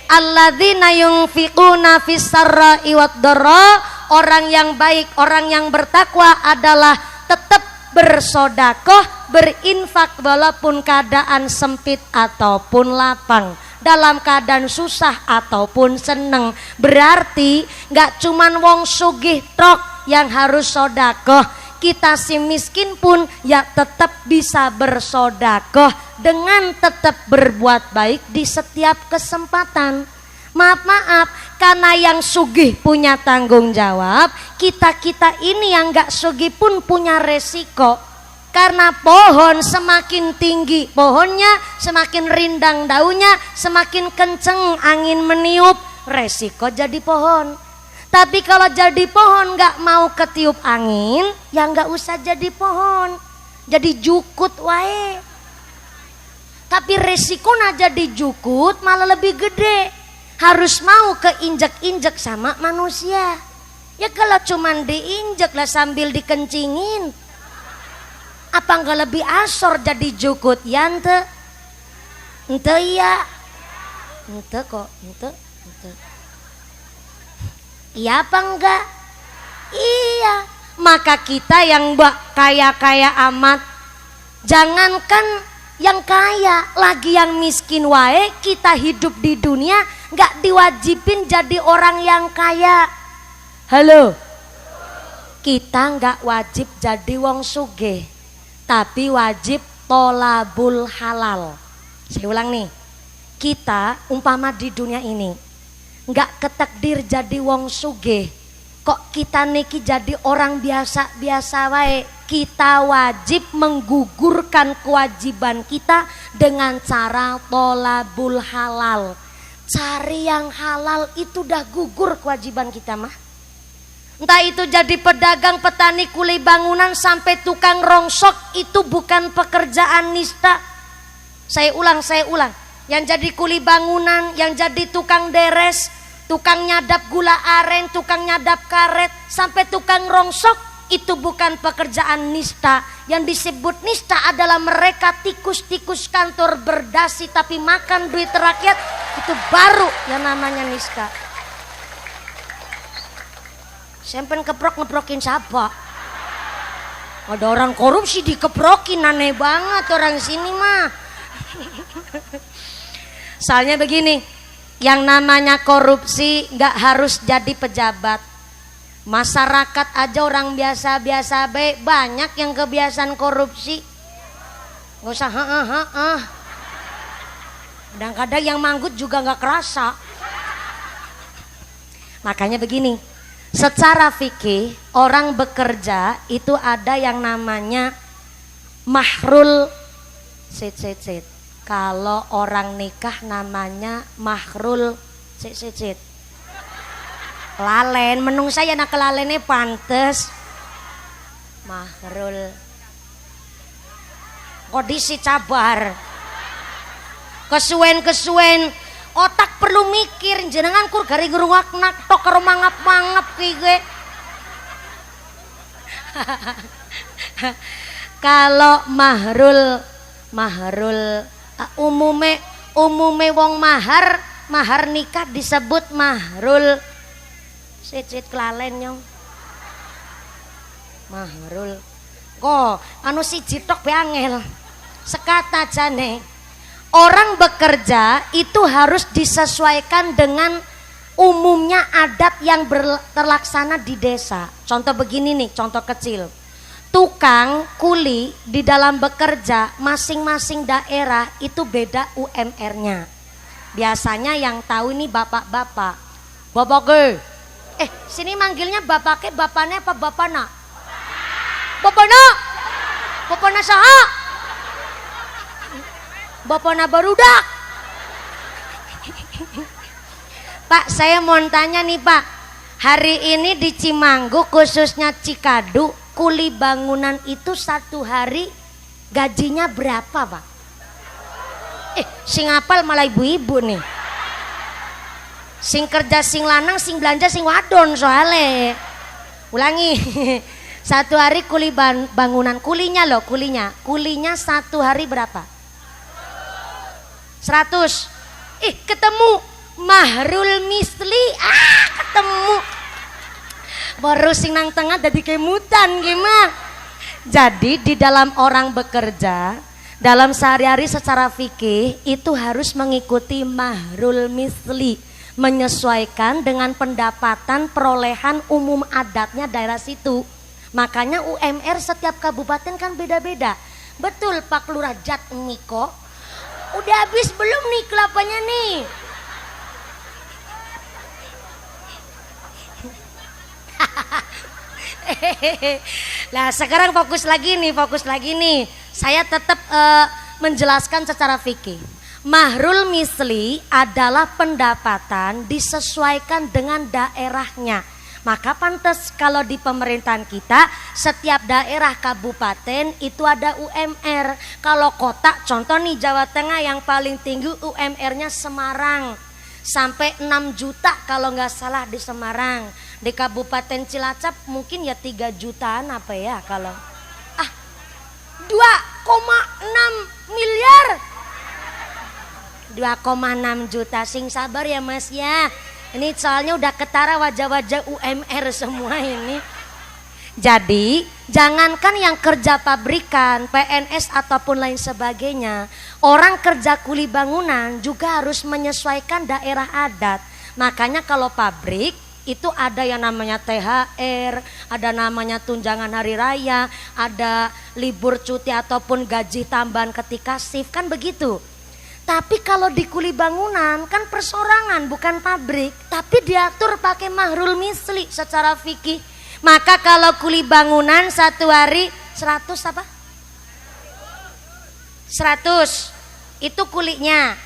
Alladzina yunfiquna fis sarra'i wad dharra, orang yang baik, orang yang bertakwa adalah tetap bersodakoh, berinfak walaupun keadaan sempit ataupun lapang, dalam keadaan susah ataupun seneng. Berarti gak cuman wong sugih trok yang harus sodakoh, kita si miskin pun ya tetap bisa bersodakoh dengan tetap berbuat baik di setiap kesempatan. Maaf, karena yang sugih punya tanggung jawab, kita ini yang gak sugih pun punya resiko. Karena pohon semakin tinggi pohonnya, semakin rindang daunnya, semakin kenceng angin meniup, resiko jadi pohon. Tapi kalau jadi pohon nggak mau ketiup angin, ya nggak usah jadi pohon, jadi jukut wae. Tapi resikonya jadi jukut malah lebih gede, harus mau keinjek-injek sama manusia. Ya kalau cuman diinjek lah sambil dikencingin, apa nggak lebih asor jadi jukut? Ya ente ya, ente kok, ente. Iya apa enggak? Iya. Maka kita yang kaya-kaya amat, jangankan yang kaya, lagi yang miskin wae, kita hidup di dunia nggak diwajibin jadi orang yang kaya. Halo, kita nggak wajib jadi wong sugih, tapi wajib tolabul halal. Saya ulang nih, kita umpama di dunia ini nggak ketakdir jadi wong sugih, kok kita niki jadi orang biasa-biasa wae. Kita wajib menggugurkan kewajiban kita dengan cara tolabul halal. Cari yang halal itu udah gugur kewajiban kita mah. Entah itu jadi pedagang, petani, kuli bangunan, sampai tukang rongsok, itu bukan pekerjaan nista. Saya ulang. Yang jadi kuli bangunan, yang jadi tukang deres, tukang nyadap gula aren, tukang nyadap karet, sampai tukang rongsok, itu bukan pekerjaan nista. Yang disebut nista adalah mereka tikus-tikus kantor berdasi tapi makan duit rakyat. Itu baru yang namanya nista. Sempen ngeprokin siapa? Ada orang korupsi dikeprokin, aneh banget orang sini mah. Soalnya begini, yang namanya korupsi gak harus jadi pejabat. Masyarakat aja orang biasa-biasa banyak yang kebiasaan korupsi. Gak usah kadang-kadang yang manggut juga gak kerasa. Makanya begini, secara fikih orang bekerja itu ada yang namanya mahrul. Kalau orang nikah namanya mahrul. Lalen, menung saya nak kelalennya pantes. Mahrul. Kondisi cabar. Kesuwen otak perlu mikir, jenengan kur gari geruak nak tok karo mangap-mangap kige. Kalau mahrul umume wong mahar nikah disebut mahrul. Sit kelalen nyong. Mahrul. Kok anu siji tok be angel. Sekata jane. Orang bekerja itu harus disesuaikan dengan umumnya adat yang terlaksana di desa. Contoh begini nih, contoh kecil. Tukang, kuli di dalam bekerja masing-masing daerah itu beda UMR-nya. Biasanya yang tahu ini bapak-bapak. Bapak ke? Sini manggilnya bapaknya, bapaknya apa bapana? Bapana? Bapana saha? Bapana barudak. Pak, saya mau tanya nih Pak. Hari ini di Cimanggu khususnya Cikadu, kuli bangunan itu satu hari gajinya berapa Pak? Sing apal malah ibu-ibu nih. Sing kerja sing lanang, sing belanja sing wadon soalnya. Ulangi. Satu hari kuli bangunan, kulinya satu hari berapa? 100. Ketemu mahrul misli. Ketemu. Baru sing nang tengah dadi kemutan gimana? Jadi di dalam orang bekerja, dalam sehari-hari secara fikih itu harus mengikuti mahrul misli, menyesuaikan dengan pendapatan perolehan umum adatnya daerah situ. Makanya UMR setiap kabupaten kan beda-beda. Betul Pak Lurah Jat Miko. Udah habis belum nih kelapanya nih? Nah sekarang fokus lagi nih. Saya tetap menjelaskan secara fikih. Mahrul misli adalah pendapatan disesuaikan dengan daerahnya. Maka pantas kalau di pemerintahan kita setiap daerah kabupaten itu ada UMR. Kalau kota, contoh nih Jawa Tengah yang paling tinggi UMR-nya Semarang. Sampai 6 juta kalau nggak salah di Semarang. Di Kabupaten Cilacap mungkin ya 3 jutaan apa ya kalau 2,6 miliar 2,6 juta. Sing sabar ya Mas ya. Ini soalnya udah ketara wajah-wajah UMR semua ini. Jadi jangankan yang kerja pabrikan, PNS ataupun lain sebagainya, orang kerja kuli bangunan juga harus menyesuaikan daerah adat. Makanya kalau pabrik itu ada yang namanya THR, ada namanya tunjangan hari raya, ada libur cuti ataupun gaji tambahan ketika shift, kan begitu. Tapi kalau di kuli bangunan kan persorangan bukan pabrik, tapi diatur pakai mahrul misli secara fikih. Maka kalau kuli bangunan satu hari 100 apa? 100 itu kulinya.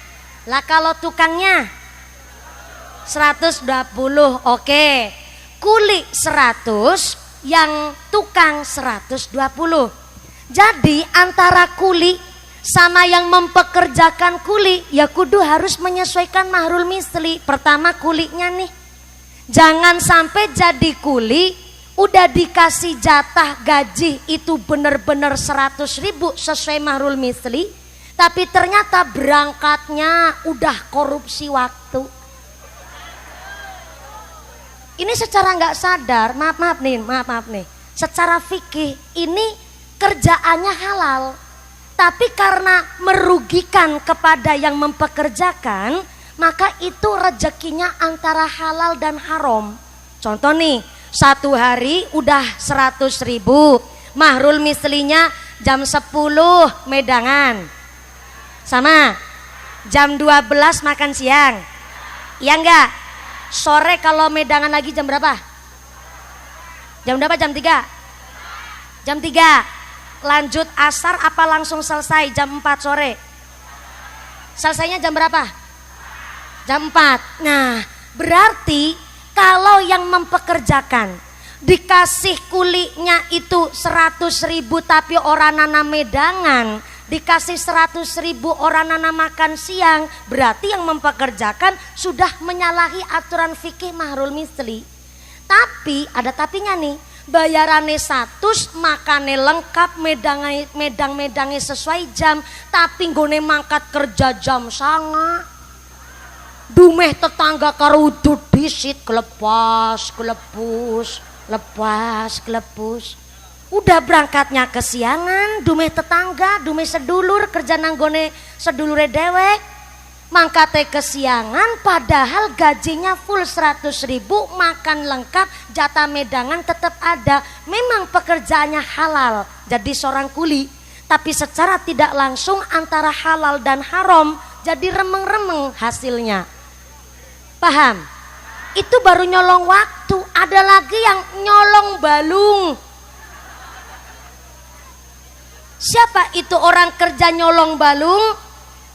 Lah kalau tukangnya 120, oke. Kuli 100, yang tukang 120. Jadi antara kuli sama yang mempekerjakan kuli ya kudu harus menyesuaikan mahrul misli. Pertama kulinya nih, jangan sampai jadi kuli udah dikasih jatah gaji itu bener-bener 100.000 sesuai mahrul misli, tapi ternyata berangkatnya udah korupsi waktu. Ini secara nggak sadar, maaf nih, secara fikih ini kerjaannya halal, tapi karena merugikan kepada yang mempekerjakan, maka itu rezekinya antara halal dan haram. Contoh nih, satu hari udah 100.000, mahrul mislinya jam 10 medangan, sama jam 12 makan siang, iya enggak? Sore kalau medangan lagi jam berapa? Jam berapa? Jam 3? Jam 3 lanjut asar apa langsung selesai jam 4 sore? Selesainya jam berapa? Jam 4. Nah berarti kalau yang mempekerjakan dikasih kulinya itu 100.000 tapi orang nanam medangan, dikasih 100.000 orang nanam makan siang, berarti yang mempekerjakan sudah menyalahi aturan fikih mahrul misli. Tapi ada tapinya nih, bayarannya 100, makannya lengkap, medang-medangnya sesuai jam, tapi nggone mangkat kerja jam 09.00. Dumeh tetangga karo udut disit kelepas, udah berangkatnya kesiangan, dumeh tetangga, dumeh sedulur kerja nanggone sedulure dewek, mangkate kesiangan padahal gajinya full 100.000, makan lengkap, jatah medangan tetap ada. Memang pekerjaannya halal jadi seorang kuli, tapi secara tidak langsung antara halal dan haram jadi remeng-remeng hasilnya. Paham? Itu baru nyolong waktu. Ada lagi yang nyolong balung. Siapa itu orang kerja nyolong balung?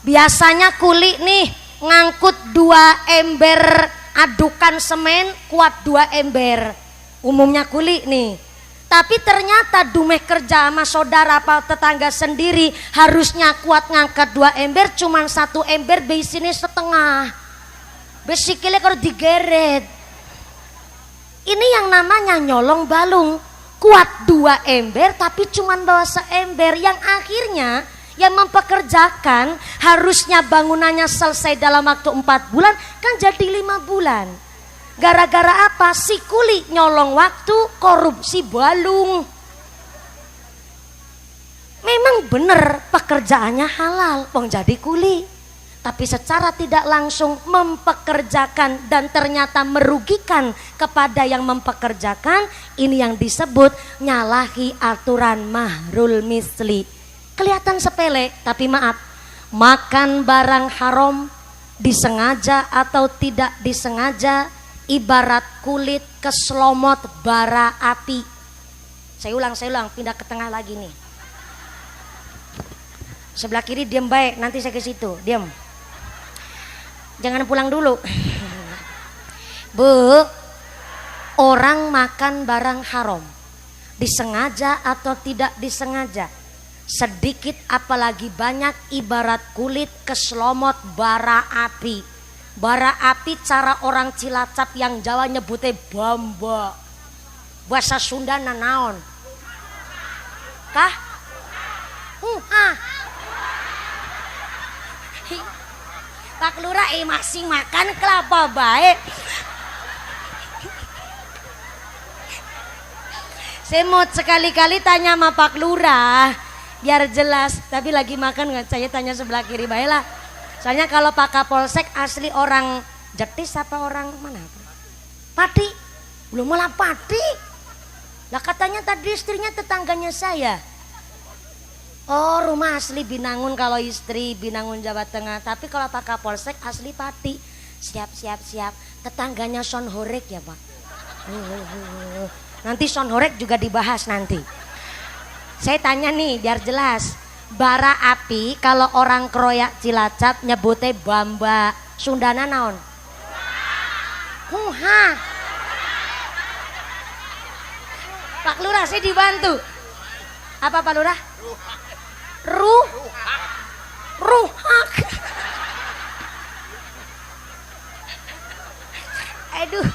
Biasanya kuli nih ngangkut 2 ember adukan semen, kuat 2 ember. Umumnya kuli nih. Tapi ternyata dumeh kerja sama saudara apa tetangga sendiri, harusnya kuat ngangkat 2 ember, cuman 1 ember beisine setengah. Besikilnya kalau digeret. Ini yang namanya nyolong balung. Kuat 2 ember tapi cuman bawa seember, yang akhirnya yang mempekerjakan harusnya bangunannya selesai dalam waktu 4 bulan kan jadi 5 bulan. Gara-gara apa? Si kuli nyolong waktu, korupsi balung. Memang bener pekerjaannya halal, wong jadi kuli, tapi secara tidak langsung mempekerjakan dan ternyata merugikan kepada yang mempekerjakan. Ini yang disebut nyalahi aturan mahrul misli. Kelihatan sepele, tapi maaf, makan barang haram disengaja atau tidak disengaja ibarat kulit keslomot bara api. Saya ulang, pindah ke tengah lagi nih. Sebelah kiri diam baik, nanti saya ke situ, diam. Jangan pulang dulu. Bu, orang makan barang haram, disengaja atau tidak disengaja, sedikit apalagi banyak, ibarat kulit keselomot bara api. Bara api cara orang Cilacap yang Jawa nyebutnya bamba. Bahasa Sunda naon? Kah? Pak Lurah masih makan kelapa baik. Saya mau sekali-kali tanya sama Pak Lurah biar jelas, tapi lagi makan nggak? Saya tanya sebelah kiri baiklah. Soalnya kalau Pak Kapolsek asli orang Jetis apa orang mana? Pati, belum malah Pati. Lah katanya tadi istrinya tetangganya saya. Oh, rumah asli Binangun kalau istri Binangun Jawa Tengah. Tapi kalau Pak Kapolsek asli Pati. Siap. Tetangganya Son Horek ya Pak. Nanti Son Horek juga dibahas nanti. Saya tanya nih biar jelas. Bara api kalau orang Kroyak Cilacap nyebutnya bamba. Sundana naon? Huha. Pak Lurah saya dibantu. Apa Pak Lurah? Ruhak. Aduh.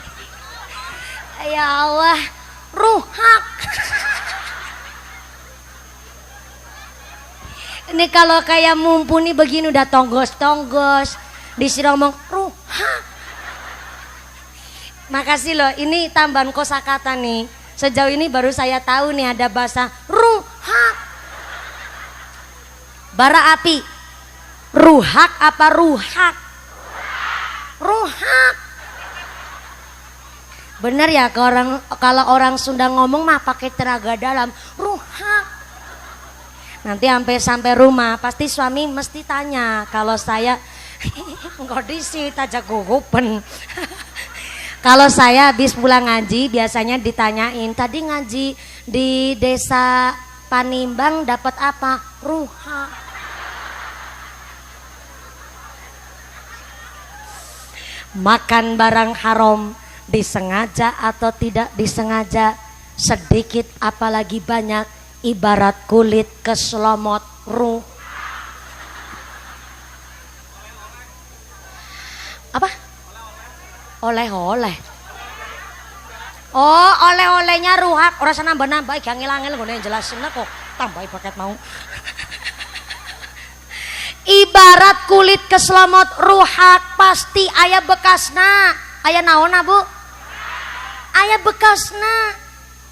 Ya Allah, ruhak. Ini kalau kayak mumpuni begini udah tonggos-tonggos, disuruh ngomong ruhak. Makasih loh, ini tambahan kosakata nih. Sejauh ini baru saya tahu nih ada bahasa ruhak. Bara api, ruhak apa ruhak? Ruhak. Bener ya kalau orang Sunda ngomong mah pakai tenaga dalam, ruhak. Nanti sampai rumah pasti suami mesti tanya kalau saya kondisi tajak gugupen. Kalau saya habis pulang ngaji biasanya ditanyain, tadi ngaji di desa Panimbang dapat apa? Ruhak. Makan barang haram, disengaja atau tidak disengaja, sedikit apalagi banyak, ibarat kulit keselomot apa? Oleh-oleh. Oh, oleh-olehnya ruhak. Ora nambah-nambah gak ngilangil ngene jelasin kok tambahi paket mau. Ibarat kulit keselomot ruhak pasti aya bekasna. Aya naonna Bu? Aya bekasna.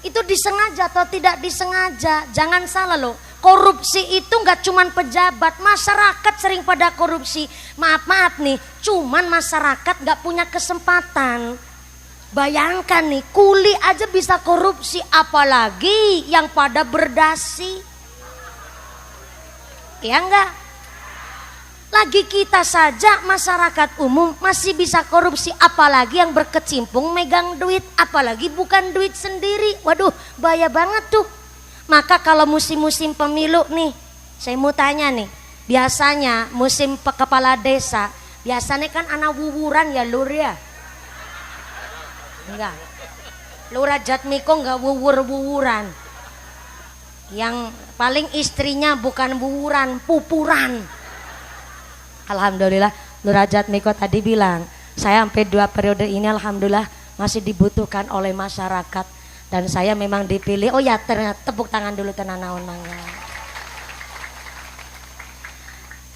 Itu disengaja atau tidak disengaja. Jangan salah loh. Korupsi itu nggak cuman pejabat, masyarakat sering pada korupsi. Maaf nih, cuman masyarakat nggak punya kesempatan. Bayangkan nih, kuli aja bisa korupsi, apalagi yang pada berdasi. Ya enggak? Lagi kita saja masyarakat umum masih bisa korupsi, apalagi yang berkecimpung megang duit, apalagi bukan duit sendiri. Waduh, bahaya banget tuh. Maka kalau musim-musim pemilu nih, saya mau tanya nih, biasanya musim kepala desa, biasanya kan anak wuwuran ya Lur ya? Enggak. Lurah Jatmiko enggak wuwuran. Yang paling istrinya bukan wuwuran, pupuran. Alhamdulillah Lurah Jatmiko tadi bilang, saya sampai 2 periode ini alhamdulillah masih dibutuhkan oleh masyarakat. Dan saya memang dipilih. Oh ya, ternyata tepuk tangan dulu tenanawan mangga.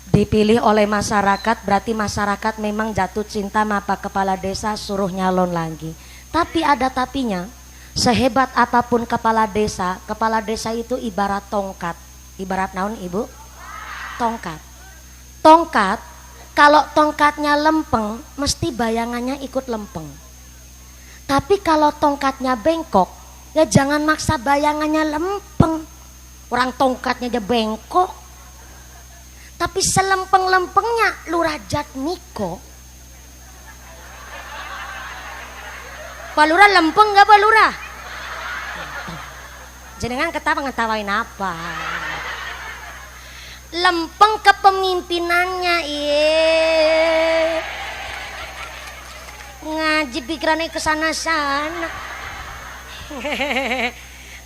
Dipilih oleh masyarakat berarti masyarakat memang jatuh cinta sama Pak Kepala Desa, suruh nyalon lagi. Tapi ada tapinya, sehebat apapun kepala desa itu ibarat tongkat. Ibarat naon Ibu? Tongkat. Tongkat, kalau tongkatnya lempeng, mesti bayangannya ikut lempeng. Tapi kalau tongkatnya bengkok, ya jangan maksa bayangannya lempeng. Orang tongkatnya aja bengkok. Tapi selempeng-lempengnya Lurah Jatmiko. Pak Lurah lempeng gak Pak Lurah? Jenengan ngetawain apa? Lempeng kepemimpinannya, ngaji pikirannya kesana sana.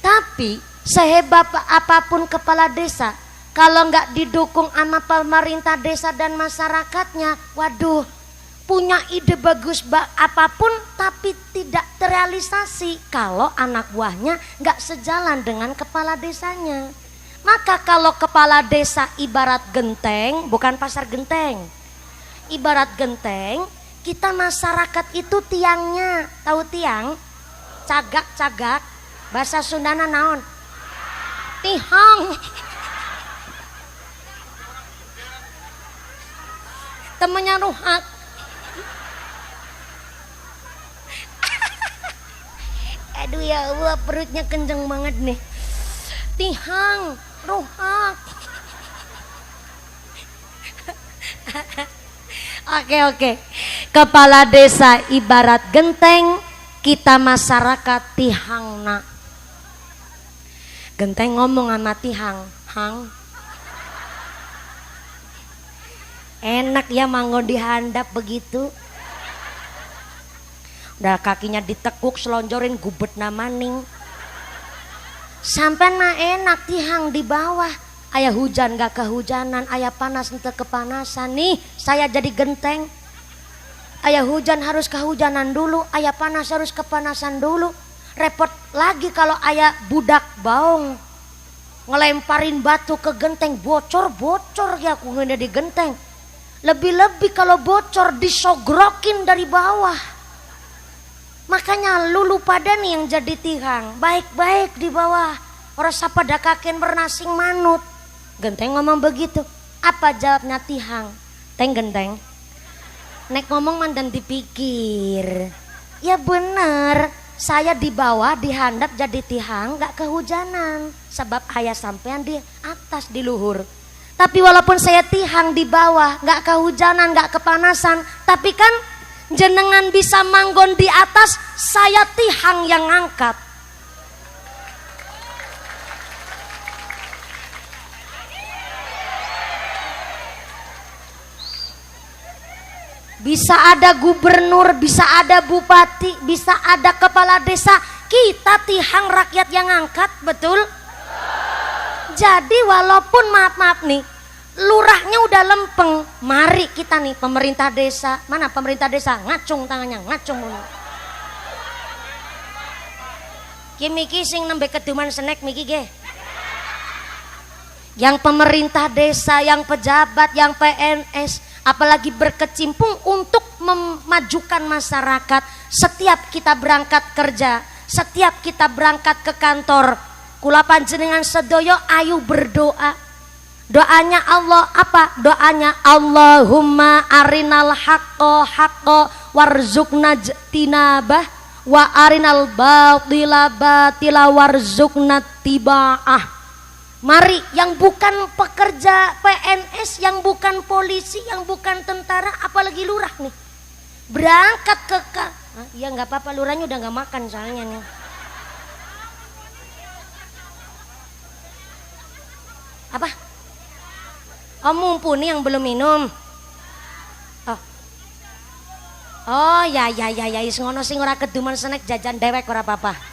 Tapi sehebat apapun kepala desa, kalau nggak didukung sama pemerintah desa dan masyarakatnya, waduh, punya ide bagus apapun tapi tidak terrealisasi kalau anak buahnya nggak sejalan dengan kepala desanya. Maka kalau kepala desa ibarat genteng, bukan pasar genteng, ibarat genteng, kita masyarakat itu tiangnya. Tahu tiang? Cagak-cagak, bahasa Sundana naon? Tihang. Temennya Ruhat. Aduh ya Allah, perutnya kenceng banget nih. Tihang, Ruhat. Oke. Kepala desa ibarat genteng, kita masyarakat tihangna. Genteng ngomong sama tihang, hang. Enak ya manggon dihandap begitu. Udah kakinya ditekuk, selonjorin gubet namaning. Sampai mah enak tihang di bawah. Ayah hujan gak kehujanan, ayah panas ente kepanasan. Nih saya jadi genteng. Ayah hujan harus kehujanan dulu, ayah panas harus kepanasan dulu. Repot lagi kalau ayah budak baung ngelemparin batu ke genteng, bocor ya aku di genteng. Lebih-lebih kalau bocor disogrokin dari bawah. Makanya lulu pada nih yang jadi tihang, baik-baik di bawah. Orang sapa dakaken bernasing manut. Genteng ngomong begitu. Apa jawabnya tihang? Teng genteng. Nek ngomong mandan dipikir. Ya bener, saya di bawah dihandap jadi tihang gak kehujanan. Sebab ayah sampean di atas di luhur. Tapi walaupun saya tihang di bawah gak kehujanan, gak kepanasan, tapi kan jenengan bisa manggon di atas, saya tihang yang ngangkat. Bisa ada gubernur, bisa ada bupati, bisa ada kepala desa, kita tihang rakyat yang ngangkat, betul? Jadi walaupun maaf nih, lurahnya udah lempeng, mari kita nih pemerintah desa, mana pemerintah desa, ngacung tangannya, ngacung. Miki sing nembe keduman snack miki ge. Yang pemerintah desa, yang pejabat, yang PNS, apalagi berkecimpung untuk memajukan masyarakat. Setiap kita berangkat kerja, setiap kita berangkat ke kantor, kula panjenengan sedoyo ayu berdoa. Doanya Allah apa? Doanya Allahumma arinal haqqo haqqo warzuqna tinabah wa arinal batila batila warzuqna tiba'ah. Mari yang bukan pekerja PNS, yang bukan polisi, yang bukan tentara, apalagi lurah nih, berangkat ke ya nggak apa-apa, lurahnya udah nggak makan soalnya nih. Apa? Oh mumpuni yang belum minum. Oh ya ngono sing ora keduman snack jajan dewek ora apa-apa.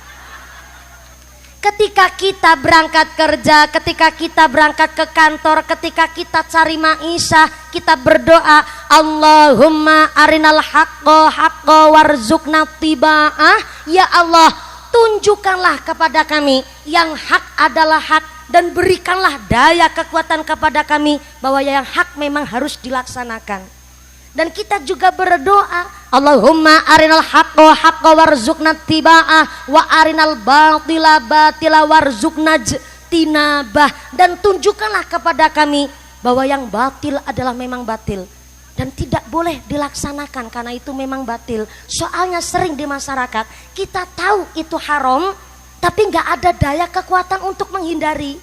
Ketika kita berangkat kerja, ketika kita berangkat ke kantor, ketika kita cari maisha, kita berdoa Allahumma arinal haqqo haqqo warzuqna tiba'ah. Ya Allah, tunjukkanlah kepada kami yang hak adalah hak, dan berikanlah daya kekuatan kepada kami bahwa yang hak memang harus dilaksanakan. Dan kita juga berdoa Allahumma arinal haqqo haqqo warzuqna tiba'ah wa arinal batila batila warzuqna tinabah. Dan tunjukkanlah kepada kami bahwa yang batil adalah memang batil dan tidak boleh dilaksanakan karena itu memang batil. Soalnya sering di masyarakat kita tahu itu haram, tapi nggak ada daya kekuatan untuk menghindari.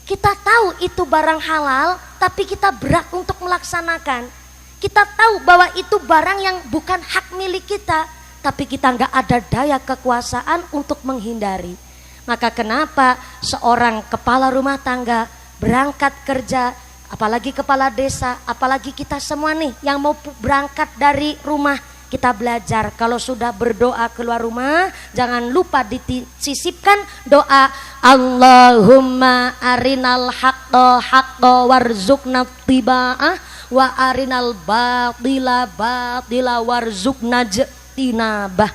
Kita tahu itu barang halal, tapi kita berat untuk melaksanakan. Kita tahu bahwa itu barang yang bukan hak milik kita, tapi kita nggak ada daya kekuasaan untuk menghindari. Maka kenapa seorang kepala rumah tangga berangkat kerja, apalagi kepala desa, apalagi kita semua nih yang mau berangkat dari rumah, kita belajar kalau sudah berdoa keluar rumah jangan lupa disisipkan doa Allahumma arinal haqqo haqqo warzuqna tiba'ah wa arinal batila batila warzuqna jinabah.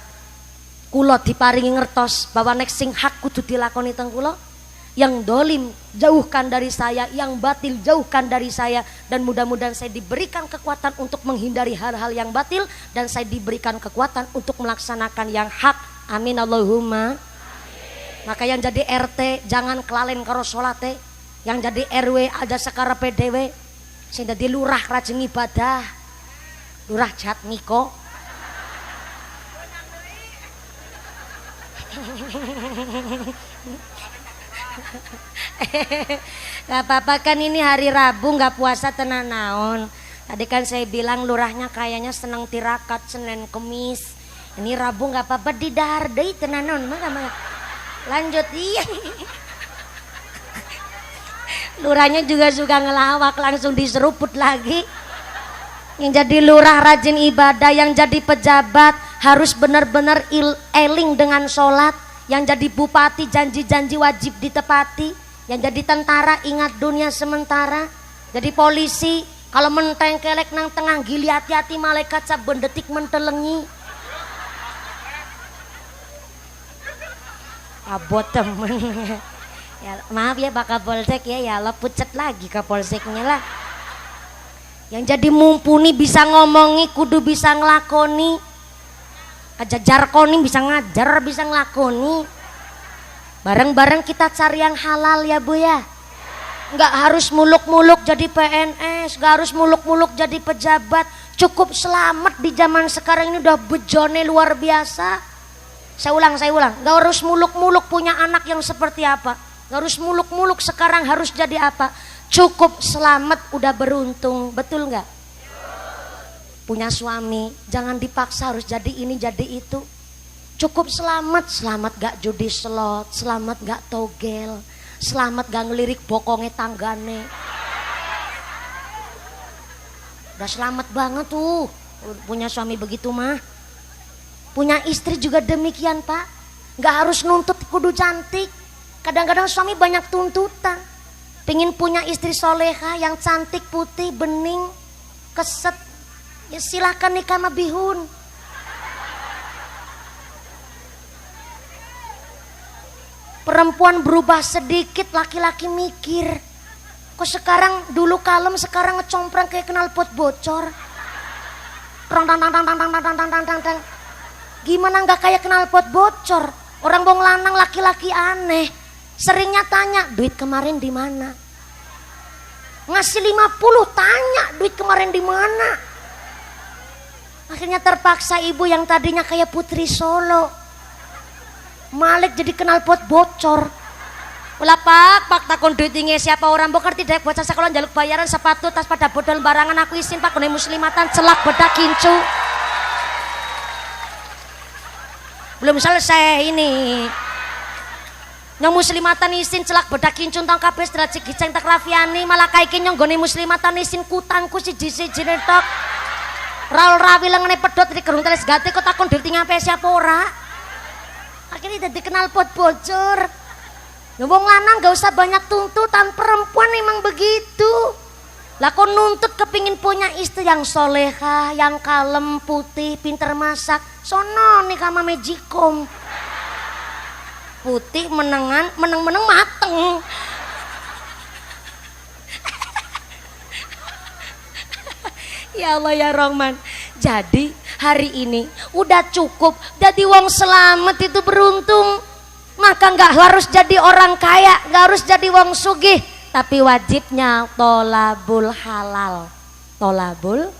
Kula diparingi ngertos bahwa nek sing hak kudu dilakoni teng kula, yang dolim jauhkan dari saya, yang batil jauhkan dari saya, dan mudah-mudahan saya diberikan kekuatan untuk menghindari hal-hal yang batil dan saya diberikan kekuatan untuk melaksanakan yang hak. Amin Allahumma. Maka yang jadi RT jangan kelalen karo salate, yang jadi RW aja sakarepe dhewe, sing dadi lurah rajin ibadah, lurah jatmiko. Gak apa-apa kan ini hari Rabu gak puasa tenan naon. Tadi kan saya bilang lurahnya kayaknya seneng tirakat Senin Kemis. Ini Rabu gak apa-apa didahar deui tenan naon. Lanjut iya. Lurahnya juga suka ngelawak langsung diseruput lagi. Yang jadi lurah rajin ibadah, yang jadi pejabat harus benar-benar eling dengan sholat. Yang jadi bupati janji-janji wajib ditepati. Yang jadi tentara ingat dunia sementara. Jadi polisi kalau menteng kelek nang tengah gili hati-hati malaikat saben detik mentelengi. Abot temen. Ya, maaf ya Pak Kapolsek ya lo pucet lagi Kapolseknya lah. Yang jadi mumpuni bisa ngomongi kudu bisa ngelakoni. Aja jarkoni bisa ngajar bisa ngelakoni. Bareng-bareng kita cari yang halal ya Bu ya. Nggak harus muluk-muluk jadi PNS, nggak harus muluk-muluk jadi pejabat. Cukup selamat di zaman sekarang ini udah bejone luar biasa. Saya ulang, nggak harus muluk-muluk punya anak yang seperti apa. Nggak harus muluk-muluk sekarang harus jadi apa. Cukup selamat udah beruntung, betul nggak? Punya suami, jangan dipaksa harus jadi ini jadi itu. Cukup selamat, selamat gak judi slot, selamat gak togel, selamat gak ngelirik bokongnya tanggane. Udah selamat banget tuh punya suami begitu mah. Punya istri juga demikian Pak. Gak harus nuntut kudu cantik. Kadang-kadang suami banyak tuntutan. Pengen punya istri soleha yang cantik, putih, bening, keset. Ya silahkan nikah sama bihun. Perempuan berubah sedikit, laki-laki mikir. Kok sekarang dulu kalem, sekarang ngecomprang kayak knalpot bocor. Gimana nggak kayak knalpot bocor? Orang bong lanang laki-laki aneh. Seringnya tanya, duit kemarin di mana? Ngasih 50 tanya, duit kemarin di mana? Akhirnya terpaksa ibu yang tadinya kayak putri Solo Malik jadi knalpot bocor. Ulah pak takon duitinge siapa orang bokar tidak bocah sekolah jaluk bayaran sepatu tas pada bodol barangan aku isin pak kone muslimatan celak bedak kincu. Belum selesai ini. Nyong muslimatan isin celak bedak kincu tang kabeh strategi giceng tak rafiani malah kaiki nyong gone muslimatan isin kutangku siji-siji tok. Raul rawi lengene pedot di gerung teles gati kok takon duitinge apa siapa ora. Akhirnya jadi knalpot bocor. Wong lanang gak usah banyak tuntutan, perempuan emang begitu. Lah kok nuntut kepingin punya istri yang soleha, yang kalem, putih, pinter masak. Sono nih sama Magicom. Putih menengan, meneng-meneng mateng. Ya Allah ya Rahman. Jadi hari ini udah cukup jadi wong selamat itu beruntung. Maka nggak harus jadi orang kaya, nggak harus jadi wong sugih, tapi wajibnya tolabul halal. Tolabul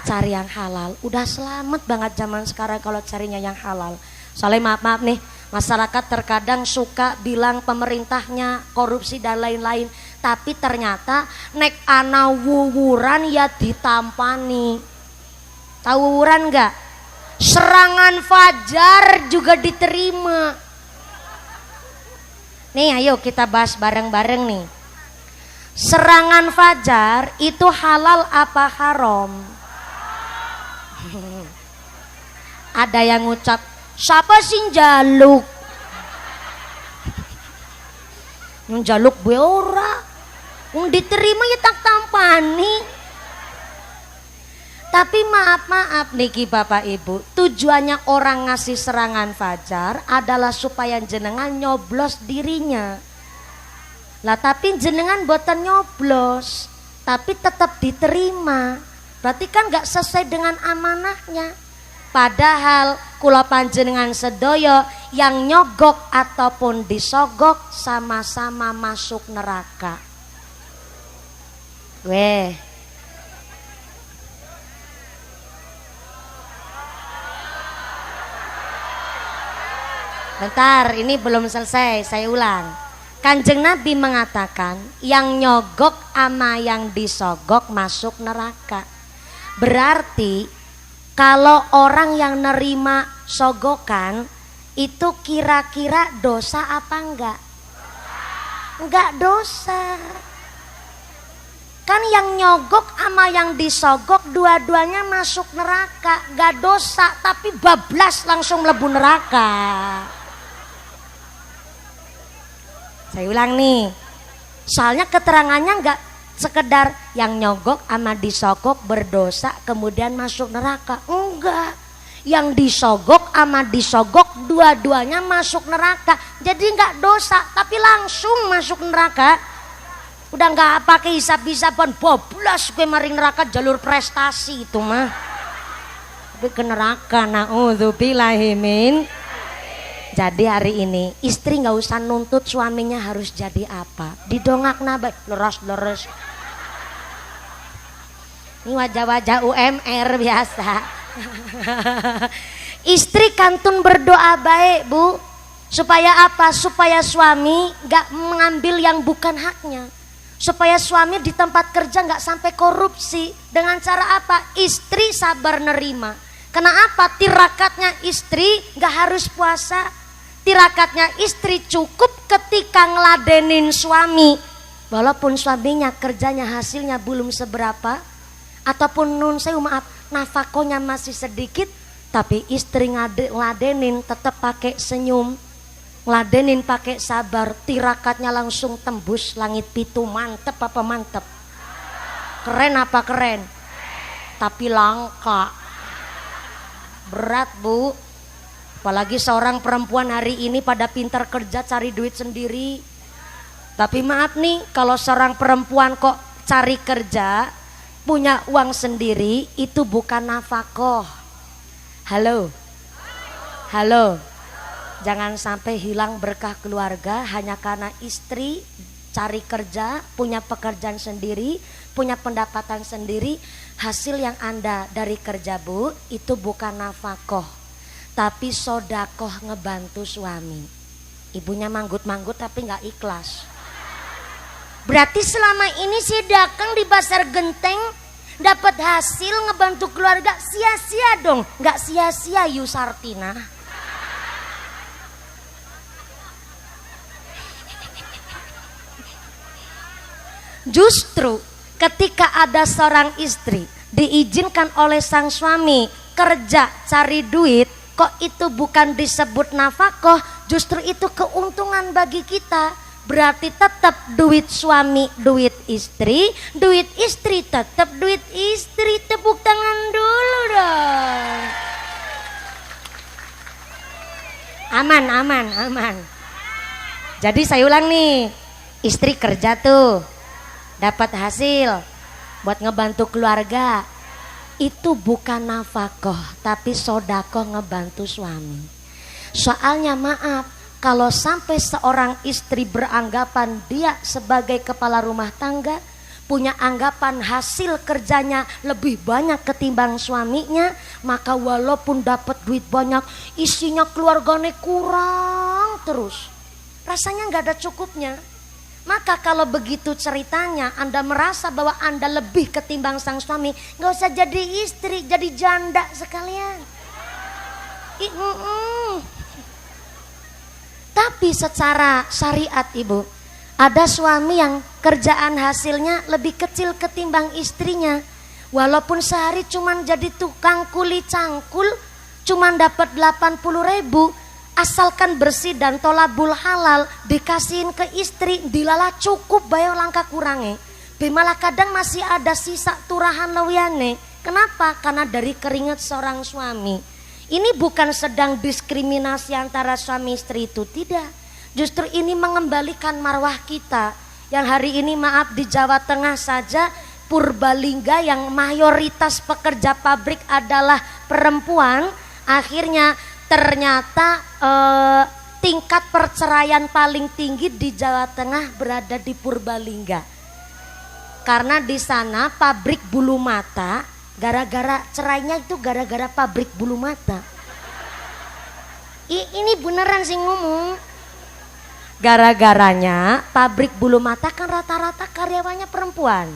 cari yang halal. Udah selamat banget zaman sekarang kalau carinya yang halal. Soalnya maaf nih, masyarakat terkadang suka bilang pemerintahnya korupsi dan lain-lain, tapi ternyata nek ana wuwuran ya ditampani. Tahu wuwuran nggak? Serangan fajar juga diterima. Nih ayo kita bahas bareng-bareng nih. Serangan fajar itu halal apa haram? Ada yang ngucap, siapa sih njaluk? Yang njaluk gue ora. Yang diterima ya tak tampani. Tapi maaf niki Bapak Ibu, tujuannya orang ngasih serangan fajar adalah supaya jenengan nyoblos dirinya. Lah tapi jenengan boten nyoblos, tapi tetap diterima. Berarti kan gak sesuai dengan amanahnya. Padahal kula panjenengan sedoyo yang nyogok ataupun disogok sama-sama masuk neraka. Weh. Bentar, ini belum selesai, saya ulang. Kanjeng Nabi mengatakan yang nyogok ama yang disogok masuk neraka. Berarti kalau orang yang nerima sogokan itu kira-kira dosa apa enggak? Enggak dosa. Kan yang nyogok sama yang disogok dua-duanya masuk neraka. Enggak dosa tapi bablas langsung mlebu neraka. Saya ulang nih. Soalnya keterangannya enggak sekedar yang nyogok sama disogok berdosa kemudian masuk neraka. Enggak, yang disogok sama disogok dua-duanya masuk neraka. Jadi enggak dosa tapi langsung masuk neraka. Udah enggak pakai hisab-hisaban bablas gue maring neraka jalur prestasi itu mah. Tapi ke neraka naudzubillahi min. Jadi hari ini istri nggak usah nuntut suaminya harus jadi apa. Didongak nabai leres. Ini wajah-wajah UMR biasa. Istri kantun berdoa baik Bu. Supaya apa? Supaya suami gak mengambil yang bukan haknya. Supaya suami di tempat kerja gak sampai korupsi. Dengan cara apa? Istri sabar nerima. Kenapa? Tirakatnya istri gak harus puasa. Tirakatnya istri cukup ketika ngeladenin suami. Walaupun suaminya kerjanya hasilnya belum seberapa. Ataupun nun saya maaf nafakonya masih sedikit, tapi istri ngeladenin tetap pakai senyum, ngeladenin pakai sabar, tirakatnya langsung tembus langit pitu. Mantep apa mantep? Keren apa keren? Tapi langka, berat Bu. Apalagi seorang perempuan hari ini pada pintar kerja cari duit sendiri. Tapi maaf nih, kalau seorang perempuan kok cari kerja punya uang sendiri itu bukan nafkah. Halo. Jangan sampai hilang berkah keluarga hanya karena istri cari kerja, punya pekerjaan sendiri, punya pendapatan sendiri. Hasil yang Anda dari kerja Bu itu bukan nafkah, tapi sodakoh ngebantu suami. Ibunya manggut-manggut tapi nggak ikhlas. Berarti selama ini si dagang di pasar genteng dapat hasil ngebantu keluarga sia-sia dong. Nggak sia-sia Yusartina. Justru ketika ada seorang istri diizinkan oleh sang suami kerja cari duit, kok itu bukan disebut nafkah, justru itu keuntungan bagi kita. Berarti tetap duit suami, duit istri tetap duit istri. Tepuk tangan dulu dong. Aman. Jadi saya ulang nih, istri kerja tuh dapat hasil buat ngebantu keluarga. Itu bukan nafkah, tapi sodakoh ngebantu suami. Soalnya maaf, kalau sampai seorang istri beranggapan dia sebagai kepala rumah tangga, punya anggapan hasil kerjanya lebih banyak ketimbang suaminya, maka walaupun dapat duit banyak, isinya keluarganya kurang terus. Rasanya nggak ada cukupnya. Maka kalau begitu ceritanya Anda merasa bahwa Anda lebih ketimbang sang suami, nggak usah jadi istri, jadi janda sekalian. Tapi secara syariat Ibu, ada suami yang kerjaan hasilnya lebih kecil ketimbang istrinya. Walaupun sehari cuman jadi tukang kuli cangkul, cuman dapat 80.000, asalkan bersih dan tolabul halal, dikasihin ke istri, dilala cukup bayar langkah kurangnya. Malah kadang masih ada sisa turahan lewiane. Kenapa? Karena dari keringat seorang suami. Ini bukan sedang diskriminasi antara suami istri itu, tidak. Justru ini mengembalikan marwah kita. Yang hari ini maaf di Jawa Tengah saja, Purbalingga yang mayoritas pekerja pabrik adalah perempuan, akhirnya ternyata tingkat perceraian paling tinggi di Jawa Tengah berada di Purbalingga. Karena di sana pabrik bulu mata, gara-gara cerainya itu gara-gara pabrik bulu mata. Ini beneran sih ngomong. Gara-garanya pabrik bulu mata kan rata-rata karyawannya perempuan.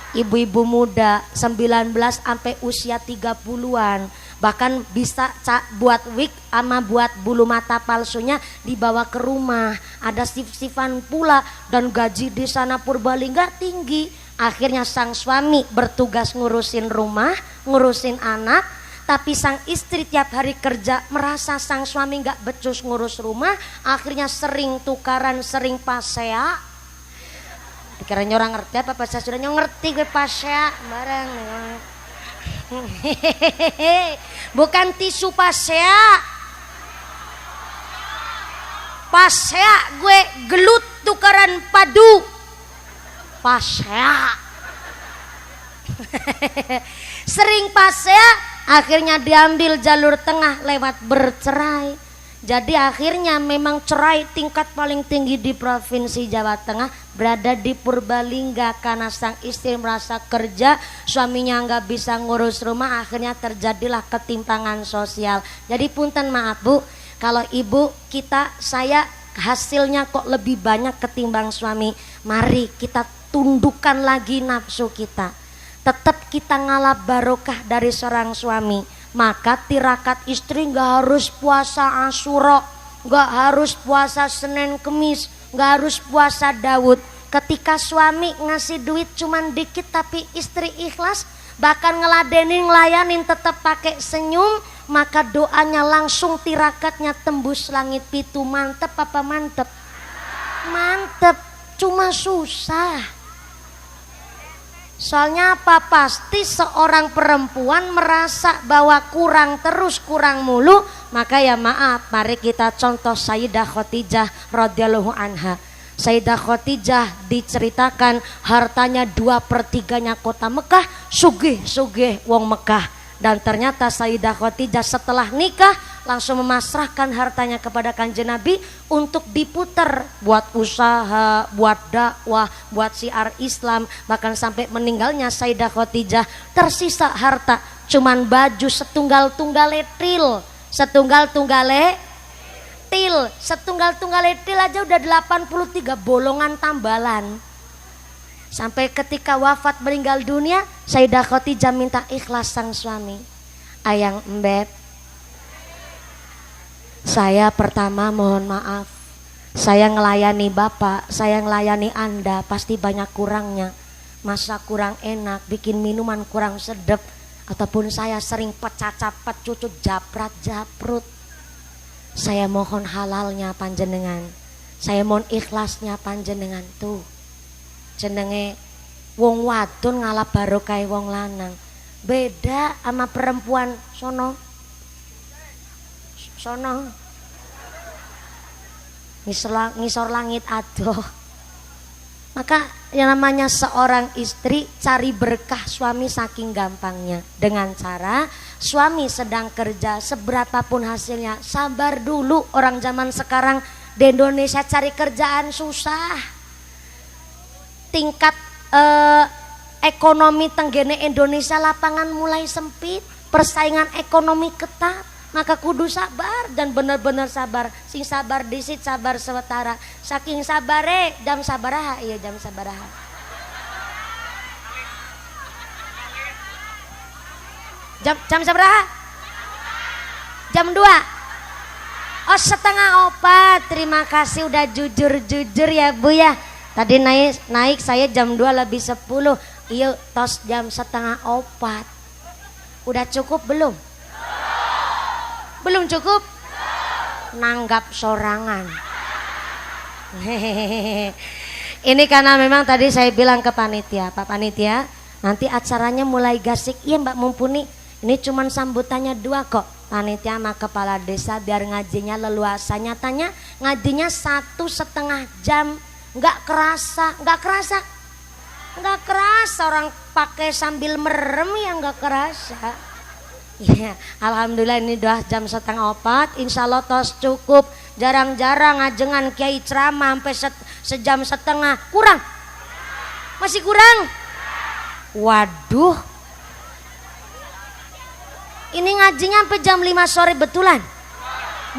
Ibu-ibu muda 19 sampai usia 30-an. Bahkan bisa buat wig sama buat bulu mata palsunya dibawa ke rumah. Ada sif-sifan pula dan gaji di sana Purbalingga tinggi. Akhirnya sang suami bertugas ngurusin rumah, ngurusin anak. Tapi sang istri tiap hari kerja merasa sang suami gak becus ngurus rumah. Akhirnya sering tukaran, sering pasea. Dikiranya orang ngerti apa saya sudah ngerti gue pasea bareng. Bukan tisu pasea. Pasea gue gelut tukaran padu. Pasea. Sering pasea, akhirnya diambil jalur tengah lewat bercerai. Jadi akhirnya memang cerai tingkat paling tinggi di Provinsi Jawa Tengah berada di Purbalingga karena sang istri merasa kerja, suaminya nggak bisa ngurus rumah, akhirnya terjadilah ketimpangan sosial. Jadi punten maaf Bu, kalau ibu saya hasilnya kok lebih banyak ketimbang suami. Mari kita tundukkan lagi nafsu kita. Tetap kita ngalap barokah dari seorang suami. Maka tirakat istri gak harus puasa Asyura, gak harus puasa Senin Kemis, gak harus puasa Daud. Ketika suami ngasih duit cuman dikit tapi istri ikhlas, bahkan ngeladenin, ngelayanin, tetap pakai senyum, maka doanya langsung tirakatnya tembus langit pitu. Mantep apa mantep? Mantep, cuma susah. Soalnya apa? Pasti seorang perempuan merasa bahwa kurang terus, kurang mulu. Maka ya maaf, mari kita contoh Sayyidah Khadijah radhiyallahu anha. Sayyidah Khadijah diceritakan hartanya 2/3 kota Mekah, sugih wong Mekah. Dan ternyata Sayyidah Khadijah setelah nikah langsung memasrahkan hartanya kepada Kanjeng Nabi untuk diputar buat usaha, buat dakwah, buat syiar Islam. Bahkan sampai meninggalnya Sayyidah Khadijah tersisa harta cuman baju setunggal-tunggale til aja udah 83 bolongan tambalan. Sampai ketika wafat meninggal dunia, Sayyidah Khadijah minta ikhlas sang suami. Ayang embet, saya pertama mohon maaf. Saya ngelayani bapak, saya ngelayani anda, pasti banyak kurangnya. Masak kurang enak, bikin minuman kurang sedep, ataupun saya sering pecah-capet, cucut, japrat-japrut. Saya mohon halalnya panjenengan. Saya mohon ikhlasnya panjenengan tuh. Jenenge wong wadon ngalap barokah wong lanang. Beda sama perempuan sono. Ngisor langit adoh. Maka yang namanya seorang istri cari berkah suami saking gampangnya. Dengan cara suami sedang kerja, seberapapun hasilnya, sabar dulu. Orang zaman sekarang di Indonesia cari kerjaan susah. Tingkat ekonomi tenggene Indonesia lapangan mulai sempit, persaingan ekonomi ketat, maka kudu sabar dan benar-benar sabar. Sing sabar disit sabar sewetara. Saking sabare jam sabaraha, iya jam sabaraha. Jam sabaraha? Jam 2. Oh 3:30. Terima kasih udah jujur ya Bu ya. Tadi naik saya jam 2 lebih 10. Iya tos jam 3:30. Udah cukup belum? Belum cukup? Nanggap sorangan. Ini karena memang tadi saya bilang ke panitia, Pak Panitia, nanti acaranya mulai gasik. Iya Mbak Mumpuni, ini cuman sambutannya 2 kok. Panitia sama kepala desa biar ngajinya leluasa. Nyatanya ngajinya 1,5 jam. Nggak kerasa orang pakai sambil merem ya nggak kerasa. Ya, alhamdulillah ini udah jam 3:30. Insya Allah tos cukup. Jarang-jarang ngajengan kiai ceramah sampai sejam setengah. Kurang? Masih kurang? Waduh. Ini ngajinya sampai jam 5 sore betulan.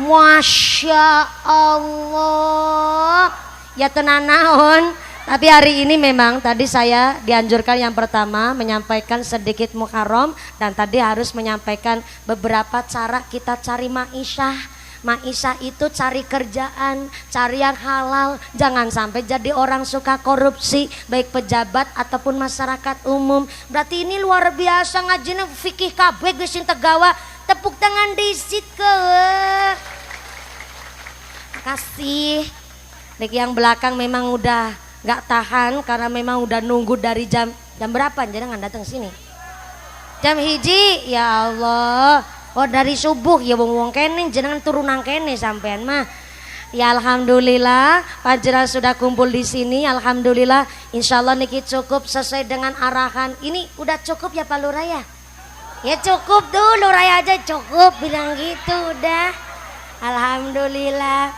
Masya Allah. Ya tenan naon. Tapi hari ini memang tadi saya dianjurkan yang pertama menyampaikan sedikit muharram, dan tadi harus menyampaikan beberapa cara kita cari ma'isyah. Ma'isyah itu cari kerjaan, cari yang halal, jangan sampai jadi orang suka korupsi, baik pejabat ataupun masyarakat umum. Berarti ini luar biasa ngajinya fikih kabeh geus sing tegawa. Tepuk tangan disit ke. Makasih. Dek yang belakang memang udah nggak tahan karena memang udah nunggu dari jam berapa jangan datang sini. Jam 1 ya Allah. Oh dari subuh ya wong kene jenengan turunan kene sampean mah. Ya alhamdulillah panjenengan sudah kumpul di sini. Alhamdulillah insyaallah niki cukup sesuai dengan arahan. Ini udah cukup ya Pak Lurah ya? Ya cukup dulu Lurah aja cukup bilang gitu udah. Alhamdulillah.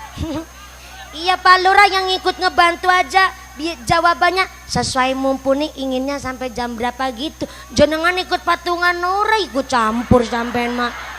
Iya Pak Lurah yang ikut ngebantu aja. Jawabannya sesuai Mumpuni inginnya sampai jam berapa gitu. Jenengan ikut patungan ora ikut campur sampean mak.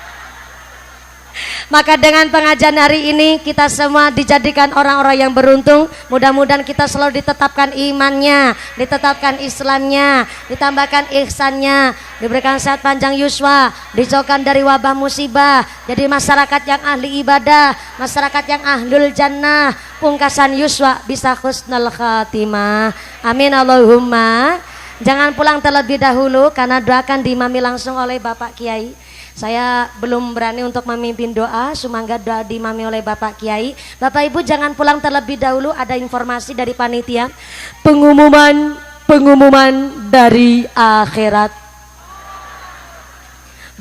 Maka dengan pengajian hari ini kita semua dijadikan orang-orang yang beruntung. Mudah-mudahan kita selalu ditetapkan imannya, ditetapkan Islamnya, ditambahkan ihsannya, diberikan sehat panjang yuswa, dijauhkan dari wabah musibah, jadi masyarakat yang ahli ibadah, masyarakat yang ahlul jannah, pungkasan yuswa bisa husnul khatimah. Amin Allahumma. Jangan pulang terlebih dahulu karena doa akan diimami langsung oleh Bapak Kiai. Saya belum berani untuk memimpin doa, sumangga doa diimami oleh Bapak Kiai. Bapak Ibu jangan pulang terlebih dahulu, ada informasi dari panitia. Pengumuman dari akhirat.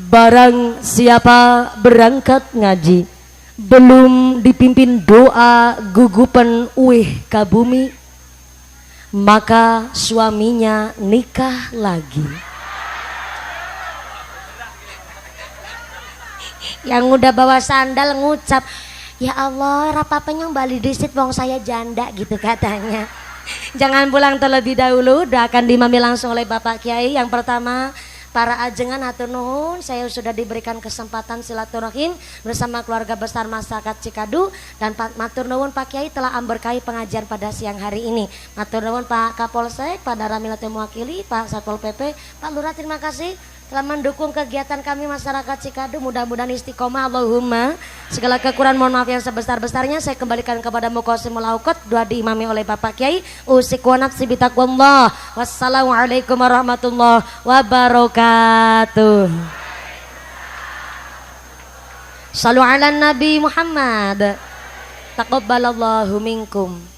Barang siapa berangkat ngaji belum dipimpin doa gugupan uih ka bumi, maka suaminya nikah lagi. Yang udah bawa sandal ngucap, ya Allah rapapanya bali disit wong saya janda gitu katanya. Jangan pulang terlebih dahulu, doakan diimami langsung oleh Bapak Kiai. Yang pertama, para ajengan hatur nuhun, saya sudah diberikan kesempatan silaturahim bersama keluarga besar masyarakat Cikadu, dan matur nuwun Pak Kiai telah amberkahi pengajian pada siang hari ini. Matur nuwun Pak Kapolsek, Pak Daramilatul Mewakili, Pak Satpol PP, Pak Lurah, terima kasih telah mendukung kegiatan kami masyarakat Cikadu. Mudah-mudahan istiqomah Allahumma. Segala kekurangan mohon maaf yang sebesar-besarnya saya kembalikan kepada Muqasimul Auqat. Doa diimami oleh Bapak Kiai. Usiku wa nafsi bitaqwallah. Wassalamualaikum warahmatullahi wabarakatuh. Shallu ala Nabi Muhammad. Taqabbalallahu minkum.